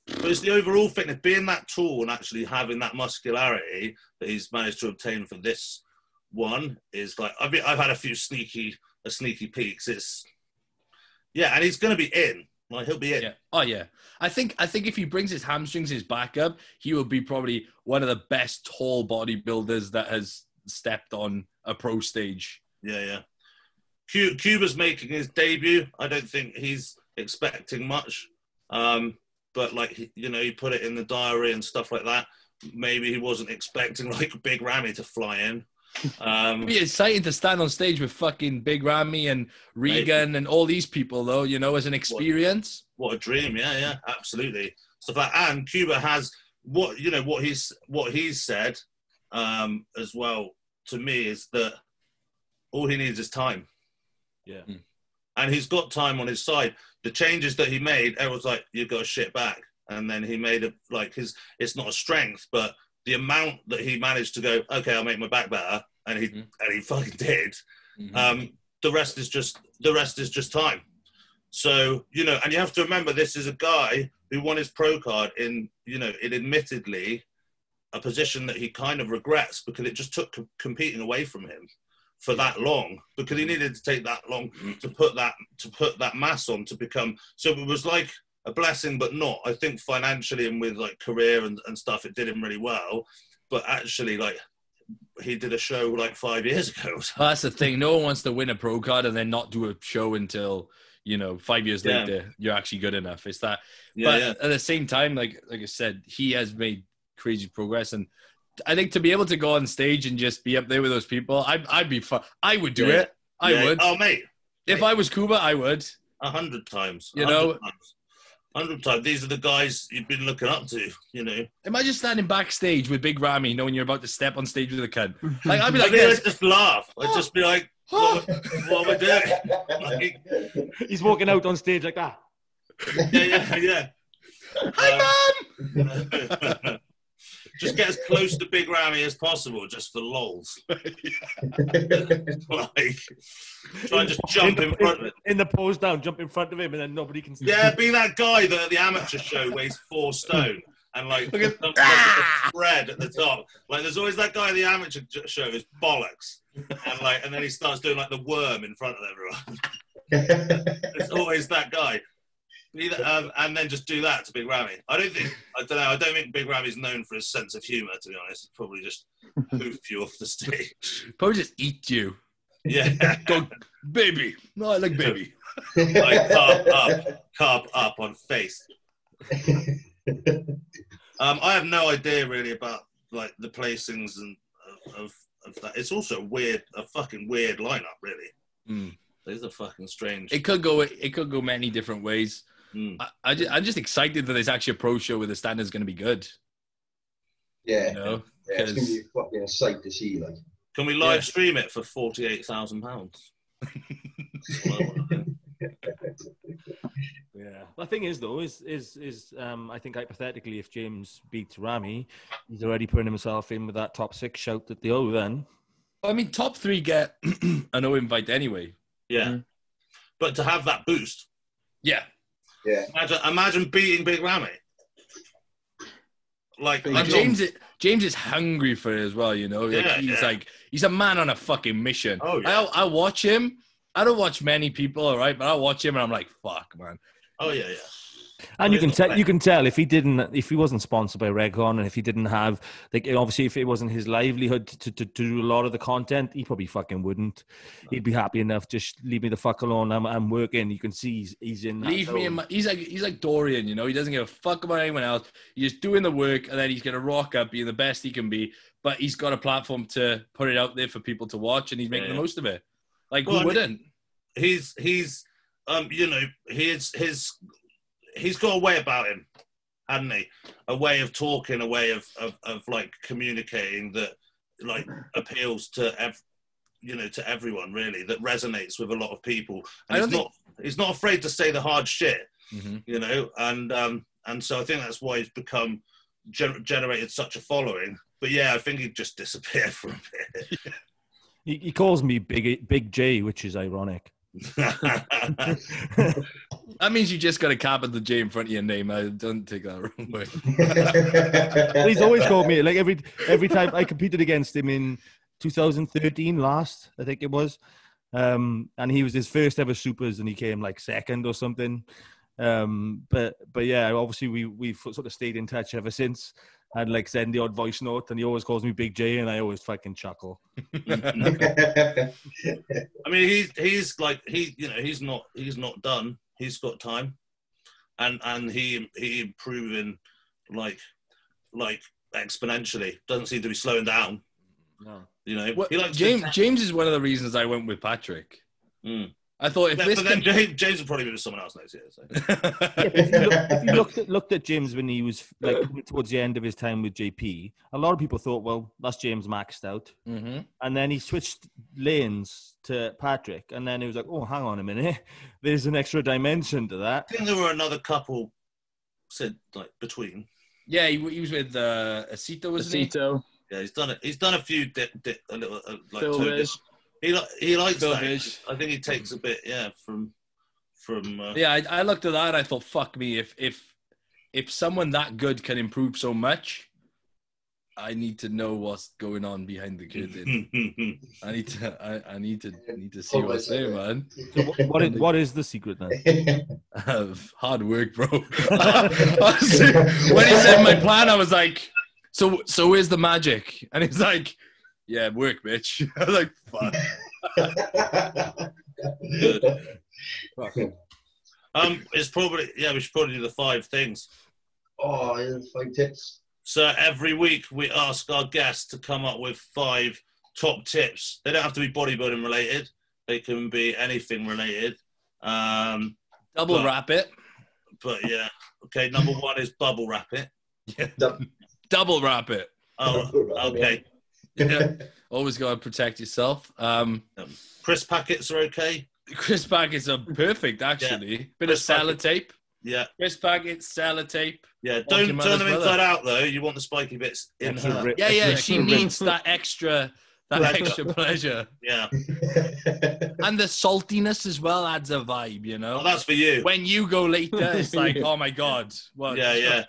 But it's the overall fitness, being that tall and actually having that muscularity that he's managed to obtain for this one is like, I've had a few sneaky peaks. And he's going to be in. Like, he'll be in. Yeah. Oh yeah. I think if he brings his hamstrings, his back up, he will be probably one of the best tall bodybuilders that has stepped on a pro stage. Yeah. Cuba's making his debut. I don't think he's expecting much. But like, you know, he put it in the diary and stuff like that. Maybe he wasn't expecting like Big Ramy to fly in. It'd be exciting to stand on stage with fucking Big Ramy and Regan and all these people, though, you know, as an experience. What a dream. Yeah, absolutely. Stuff like, and Cuba has what he's said as well to me is that all he needs is time. Yeah. And he's got time on his side. The changes that he made, everyone's like, you've got to shit back. And then he made it like it's not a strength, but the amount that he managed to go, okay, I'll make my back better. And he fucking did. Mm-hmm. The rest is just time. So, you know, and you have to remember, this is a guy who won his pro card in admittedly a position that he kind of regrets because it just took competing away from him for that long, because he needed to take that long to put that mass on to become. So it was like a blessing, but not. I think financially and with like career and stuff, it did him really well. But actually, like, he did a show like 5 years ago. Well, that's the thing. No one wants to win a pro card and then not do a show until, you know, 5 years later you're actually good enough. It's that. But at the same time, like I said, he has made crazy progress, and I think to be able to go on stage and just be up there with those people, I'd be fun. I would do it. I would. Oh, mate. If I was Cuba, I would. 100 times. You know? 100 times. These are the guys you've been looking up to, you know. Imagine standing backstage with Big Ramy knowing you're about to step on stage with a cunt. Like, I'd be like, I'd just laugh. I'd just be like, what am I doing? Like, he's walking out on stage like that. Yeah. Hi, Mom! Just get as close to Big Ramy as possible, just for lols. Like, try and just jump in front of him. In the pose down, jump in front of him, and then nobody can see. Yeah, be that guy that at the amateur show weighs 4 stone and like a spread at the top. Like, there's always that guy at the amateur show who's bollocks, and then he starts doing like the worm in front of everyone. There's always that guy. And then just do that to Big Ramy. I don't think Big Ramy's known for his sense of humour, to be honest. He'd probably just poof you off the stage. Probably just eat you. Yeah. Go, baby. No, I like baby. Like, carb up on face. I have no idea really about like the placings and of that. It's also a fucking weird lineup, really. These are fucking strange. It could go many different ways. I'm just excited that there's actually a pro show where the standard's going to be good. Yeah, you know? Yeah, it's going to be fucking a sight to see. Like, can we live stream it for £48,000? Yeah. The thing is, though, is I think hypothetically, if James beats Ramy, he's already putting himself in with that top 6 shout at the O. Then I mean, top 3 get a no invite anyway. Yeah. But to have that boost. Yeah. Yeah. Imagine beating Big Ramy. Like, And James is hungry for it as well, you know. He's a man on a fucking mission. Oh, yeah. I watch him. I don't watch many people, all right, but I watch him and I'm like, fuck, man. Oh yeah. And you can tell if he wasn't sponsored by Regcon, and if he didn't have, like, obviously if it wasn't his livelihood to do a lot of the content, he probably fucking wouldn't. He'd be happy enough, just leave me the fuck alone. I'm working. You can see he's in. Leave me in my. He's like Dorian, you know. He doesn't give a fuck about anyone else. He's just doing the work, and then he's gonna rock up, being the best he can be. But he's got a platform to put it out there for people to watch, and he's making the most of it. Like, who wouldn't? He's you know, he's got a way about him, hasn't he? A way of talking, a way of like communicating that like appeals to to everyone, really, that resonates with a lot of people. And he's not afraid to say the hard shit, you know, and so I think that's why he's become generated such a following. But yeah, I think he'd just disappear for a bit. He calls me Big J, which is ironic. That means you just got a capital J in front of your name. I don't take that wrong way. He's always called me, like, every time I competed against him in 2013 last, I think it was, and he was his first ever supers and he came like second or something, but yeah, obviously we've sort of stayed in touch ever since. I'd like send the odd voice note and he always calls me Big J and I always fucking chuckle. I mean, he's like, he's not done. He's got time, and he improving like exponentially. Doesn't seem to be slowing down. No. You know, well, James is one of the reasons I went with Patrick. I thought James would probably be with someone else next year. So. If you looked at James when he was like towards the end of his time with JP, a lot of people thought, well, that's James maxed out. And then he switched lanes to Patrick, and then he was like, oh, hang on a minute, there's an extra dimension to that. I think there were another couple said like between. Yeah, he was with Acito, wasn't he? Yeah, he's done a few a little like Phil He likes Phil that. Vish. I think he takes a bit, from. Yeah, I looked at that and I thought, fuck me, if someone that good can improve so much, I need to know what's going on behind the curtain. I need to see what's there, man. So what is the secret then? Hard work, bro. Honestly, when he said my plan, I was like, so where's the magic? And he's like, yeah, work, bitch. I was like, fuck. It's probably, we should probably do the 5 things. Oh, yeah, 5 tips. So every week we ask our guests to come up with 5 top tips. They don't have to be bodybuilding related. They can be anything related. Double wrap it. But yeah. Okay, number 1 is bubble wrap it. Yeah. Double wrap it. Oh, okay. Yeah. Always got to protect yourself. Crisp packets are okay. Crisp packets are perfect, actually. Yeah. Bit of sellotape. Yeah. Crisp packets, sellotape. Yeah, don't turn them inside out, though. You want the spiky bits in her. Yeah, she needs that extra pleasure. Yeah. And the saltiness as well adds a vibe, you know? Oh, that's for you. When you go later, it's like, oh, my God. What? Yeah.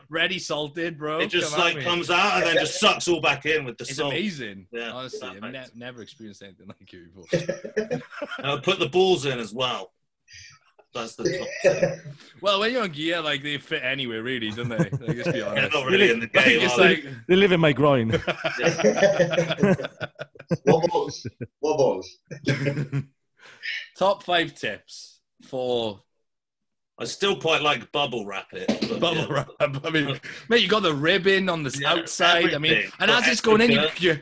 Ready salted, bro. It just comes out and then just sucks all back in with the salt. It's amazing. Yeah, honestly, I've never experienced anything like it before. Put the balls in as well. That's the top tip. Well, when you're on gear, like, they fit anywhere, really, don't they? Like, let's be honest. They're not really in the game. It's like, they live in my groin. What balls? Top 5 tips for. I still quite like bubble wrap it. Bubble wrap. I mean, mate, you got the ribbon on the outside. I mean, and as it's going in, you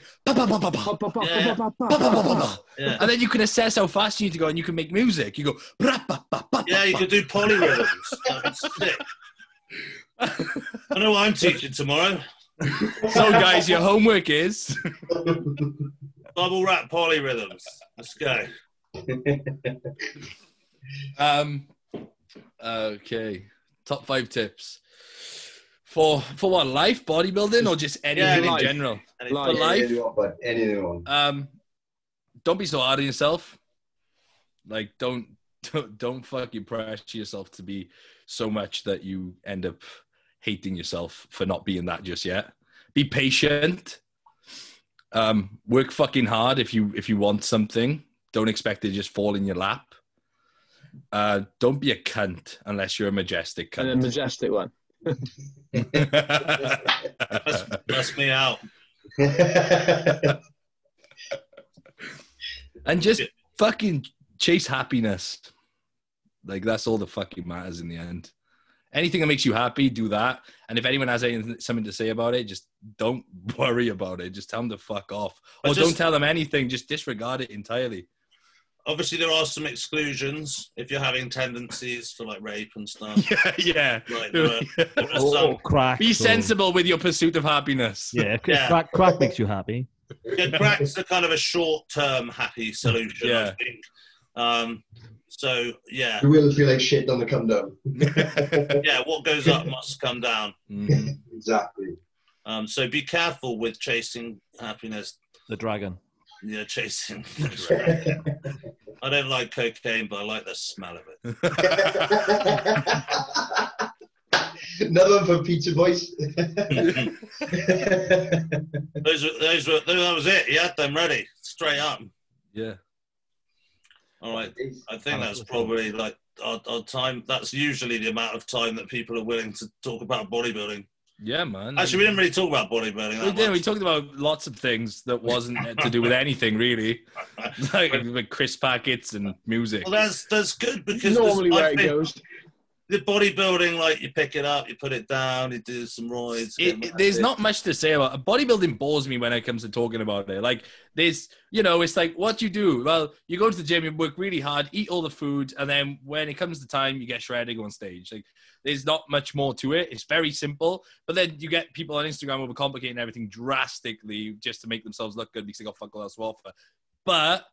and then you can assess how fast you need to go, and you can make music. You go. Yeah, you can do polyrhythms. That's sick. I know what I'm teaching tomorrow. So, guys, your homework is bubble wrap polyrhythms. Let's go. Okay. Top 5 tips For what, life, bodybuilding, or just anything in life. general? Anything. For life, Anyone. don't be so hard on yourself. Like, don't fucking pressure yourself to be so much that you end up hating yourself for not being that just yet. Be patient. Work fucking hard if you want something. Don't expect it to just fall in your lap. Don't be a cunt unless you're a majestic cunt. And a majestic one. That's me out. And just fucking chase happiness. Like, that's all that fucking matters in the end. Anything that makes you happy, do that. And if anyone has something to say about it, just don't worry about it. Just tell them to fuck off. Or don't tell them anything. Just disregard it entirely. Obviously, there are some exclusions if you're having tendencies for like rape and stuff. Yeah. Like, there are some. Crack. Be sensible with your pursuit of happiness. Yeah, Yeah. Crack makes you happy. Yeah, crack's a kind of a short-term happy solution, I think. So, yeah. You will feel like shit on the come down. Yeah, what goes up must come down. Mm-hmm. Exactly. So be careful with chasing happiness. The dragon. Yeah, chasing. I don't like cocaine, but I like the smell of it. Another one for Pizza Boys. That was it. He had them ready, straight up. Yeah. All right. I think that's probably like our time. That's usually the amount of time that people are willing to talk about bodybuilding. Yeah, man. Actually, we didn't really talk about bodybuilding. We did. We talked about lots of things that wasn't to do with anything, really. like crisp packets and music. Well, that's good because Normally where it goes. The bodybuilding, like you pick it up, you put it down, you do some roids. There's not much to say about it. Bodybuilding bores me when it comes to talking about it. Like, there's, it's like, what you do? Well, you go to the gym, you work really hard, eat all the food, and then when it comes to time, you get shredded, go on stage. Like, there's not much more to it. It's very simple. But then you get people on Instagram overcomplicating everything drastically just to make themselves look good because they got fuck all else to offer. But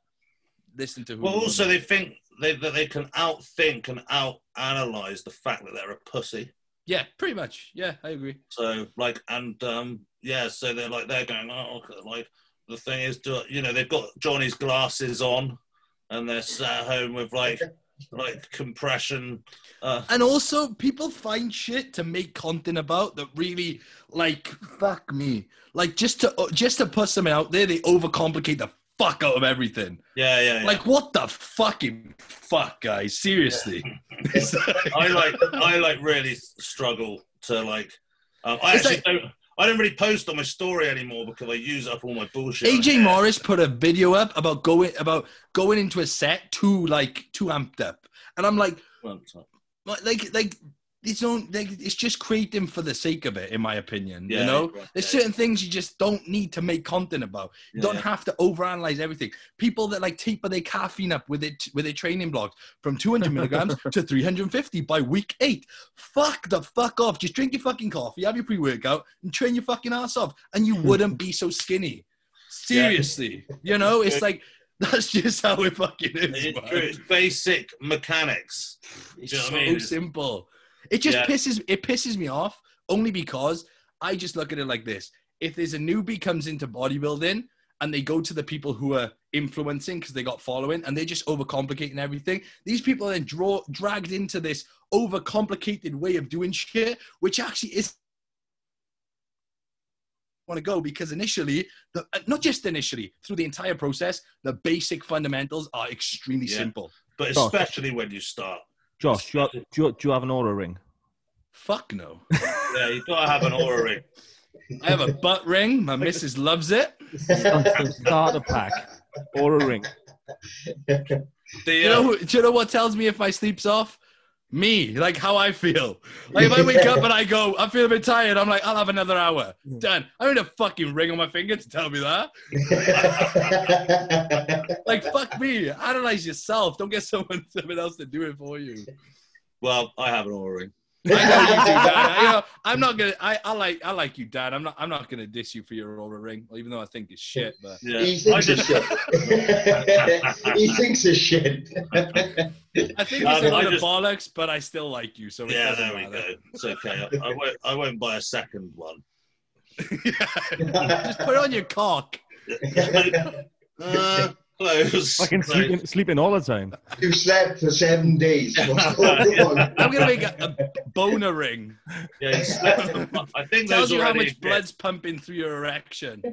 listen to who. Well, also they think that they can outthink and out-analyze the fact that they're a pussy. Yeah, pretty much. Yeah, I agree. So, like, and, so they're going, oh, like, the thing is, they've got Johnny's glasses on and they're sat at home with, like compression. And also, people find shit to make content about that really, like, fuck me. Like, just to put something out there, they overcomplicate the fuck out of everything. Yeah. Like, what the fucking fuck, guys? Seriously. I really struggle to like. I don't really post on my story anymore because I use up all my bullshit. AJ Morris put a video up about going into a set too amped up, and I'm like, it's just creating for the sake of it, in my opinion. Yeah, there's certain things you just don't need to make content about. You don't have to overanalyze everything. People that like taper their caffeine up with their training blocks from 200 milligrams to 350 by week 8. Fuck off. Just drink your fucking coffee, have your pre-workout, and train your fucking ass off, and you wouldn't be so skinny. Seriously, it's like. That's just how it fucking is. It's true. It's basic mechanics. It's so simple. It just pisses me off only because I just look at it like this. If there's a newbie comes into bodybuilding and they go to the people who are influencing because they got following and they're just overcomplicating everything, these people are then dragged into this overcomplicated way of doing shit, which actually is want to go because initially, not just initially, through the entire process, the basic fundamentals are extremely simple. But especially when you start. Josh, do you have an aura ring? Fuck no. Yeah, you've got to have an aura ring. I have a butt ring. My missus loves it. Starter pack. Aura ring. Do you know what tells me if my sleep's off? Me, like how I feel. Like if I wake up and I go, I feel a bit tired, I'm like, I'll have another hour. Done. I don't need a fucking ring on my finger to tell me that. Like, fuck me. Analyze yourself. Don't get someone else to do it for you. Well, I have an aura ring. I know you do, Dan. I'm not gonna. I like you, Dan. I'm not gonna diss you for your Aura ring, even though I think it's shit. But Yeah. He thinks it's shit. He thinks it's shit. I think it's a lot of bollocks. But I still like you, so it Yeah, doesn't there we matter. go. It's okay. I won't buy a second one. Just put it on your cock. Close. Fucking sleeping all the time. You slept for 7 days. What's going on? I'm gonna make a boner ring. Yeah, I think Tells you how already much blood's pumping through your erection.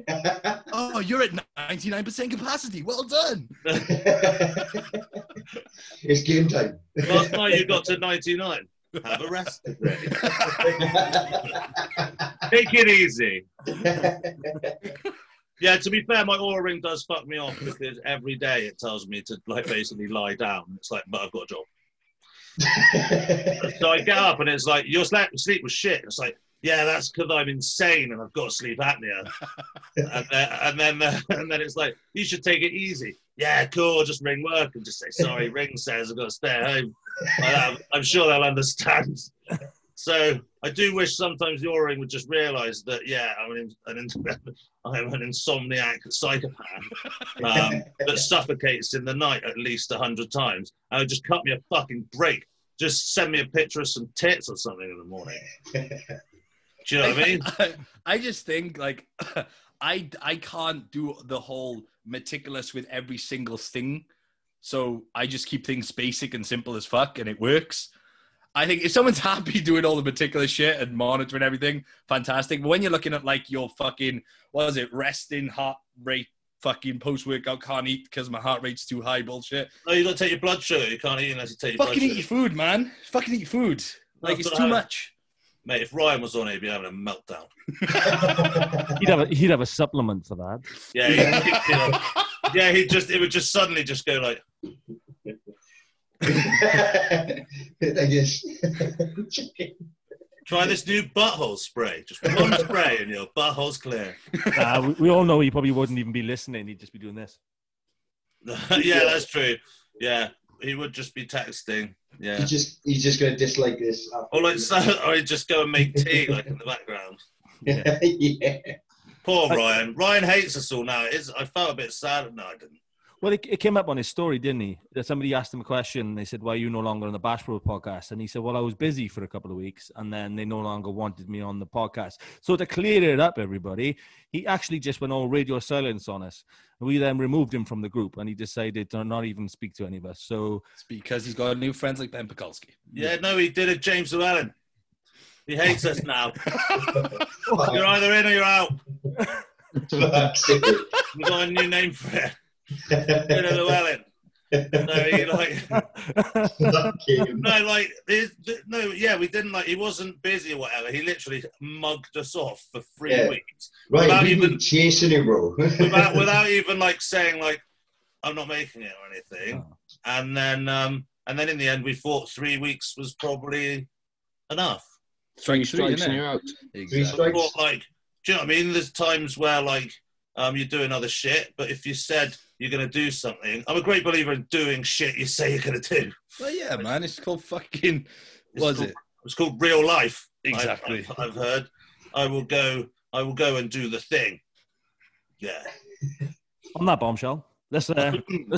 Oh, you're at 99% capacity. Well done. It's game time. Last night you got to 99. Have a rest. Take it easy. Yeah, to be fair, my Aura ring does fuck me off because every day it tells me to like basically lie down. It's like, but I've got a job. So I get up and it's like, your sleep was shit. It's like, yeah, that's because I'm insane and I've got sleep apnea. and then it's like, you should take it easy. Yeah, cool. Just ring work and just say, sorry, ring says I've got to stay at home. I'm sure they'll understand. So I do wish sometimes the Aura ring would just realise that, yeah, I'm an insomniac psychopath that suffocates in the night at least 100 times. And would just cut me a fucking break. Just send me a picture of some tits or something in the morning. Do you know what I mean? I just think like I can't do the whole meticulous with every single thing. So I just keep things basic and simple as fuck and it works. I think if someone's happy doing all the meticulous shit and monitoring everything, fantastic. But when you're looking at like your fucking, what is it, resting heart rate, fucking post-workout, can't eat because my heart rate's too high bullshit. No, you got to take your blood sugar. You can't eat unless you take your blood Fucking sugar. eat your food, man. Fucking eat your food. Like, it's too much. Mate, if Ryan was on, he'd be having a meltdown. He'd have a supplement for that. Yeah, it would just suddenly just go like. I guess. Try this new butthole spray. Just one spray and your butthole's clear. We all know he probably wouldn't even be listening. He'd just be doing this. Yeah, that's true. Yeah, he would just be texting. Yeah, he's just going to dislike this. Or he'd just go and make tea like in the background. Yeah. Yeah. Poor Ryan. Ryan hates us all now. I felt a bit sad. No, I didn't. Well, it came up on his story, didn't he? That somebody asked him a question. And they said, why are you no longer on the Bash Bros podcast? And he said, well, I was busy for a couple of weeks and then they no longer wanted me on the podcast. So to clear it up, everybody, he actually just went all radio silence on us. We then removed him from the group and he decided to not even speak to any of us. So it's because he's got new friends like Ben Pekulski. Yeah, no, he did it, James Llewellyn. He hates us now. You're either in or you're out. We've got a new name for it. Llewellyn. We didn't like. He wasn't busy or whatever. He literally mugged us off for 3 weeks. Right, without we even chasing him, bro. without even like saying like, I'm not making it or anything. Oh. And then in the end, we thought 3 weeks was probably enough. Three strikes and you're out. Exactly. 3 strikes. Thought, like, do you know what I mean? There's times where like you're doing other shit, but if you said you're going to do something, I'm a great believer in doing shit you say you're going to do. Well, yeah, man, it's called fucking. It's called real life. Exactly. I've heard. I will go and do the thing. Yeah. On that bombshell, let's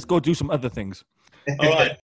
go do some other things. All right.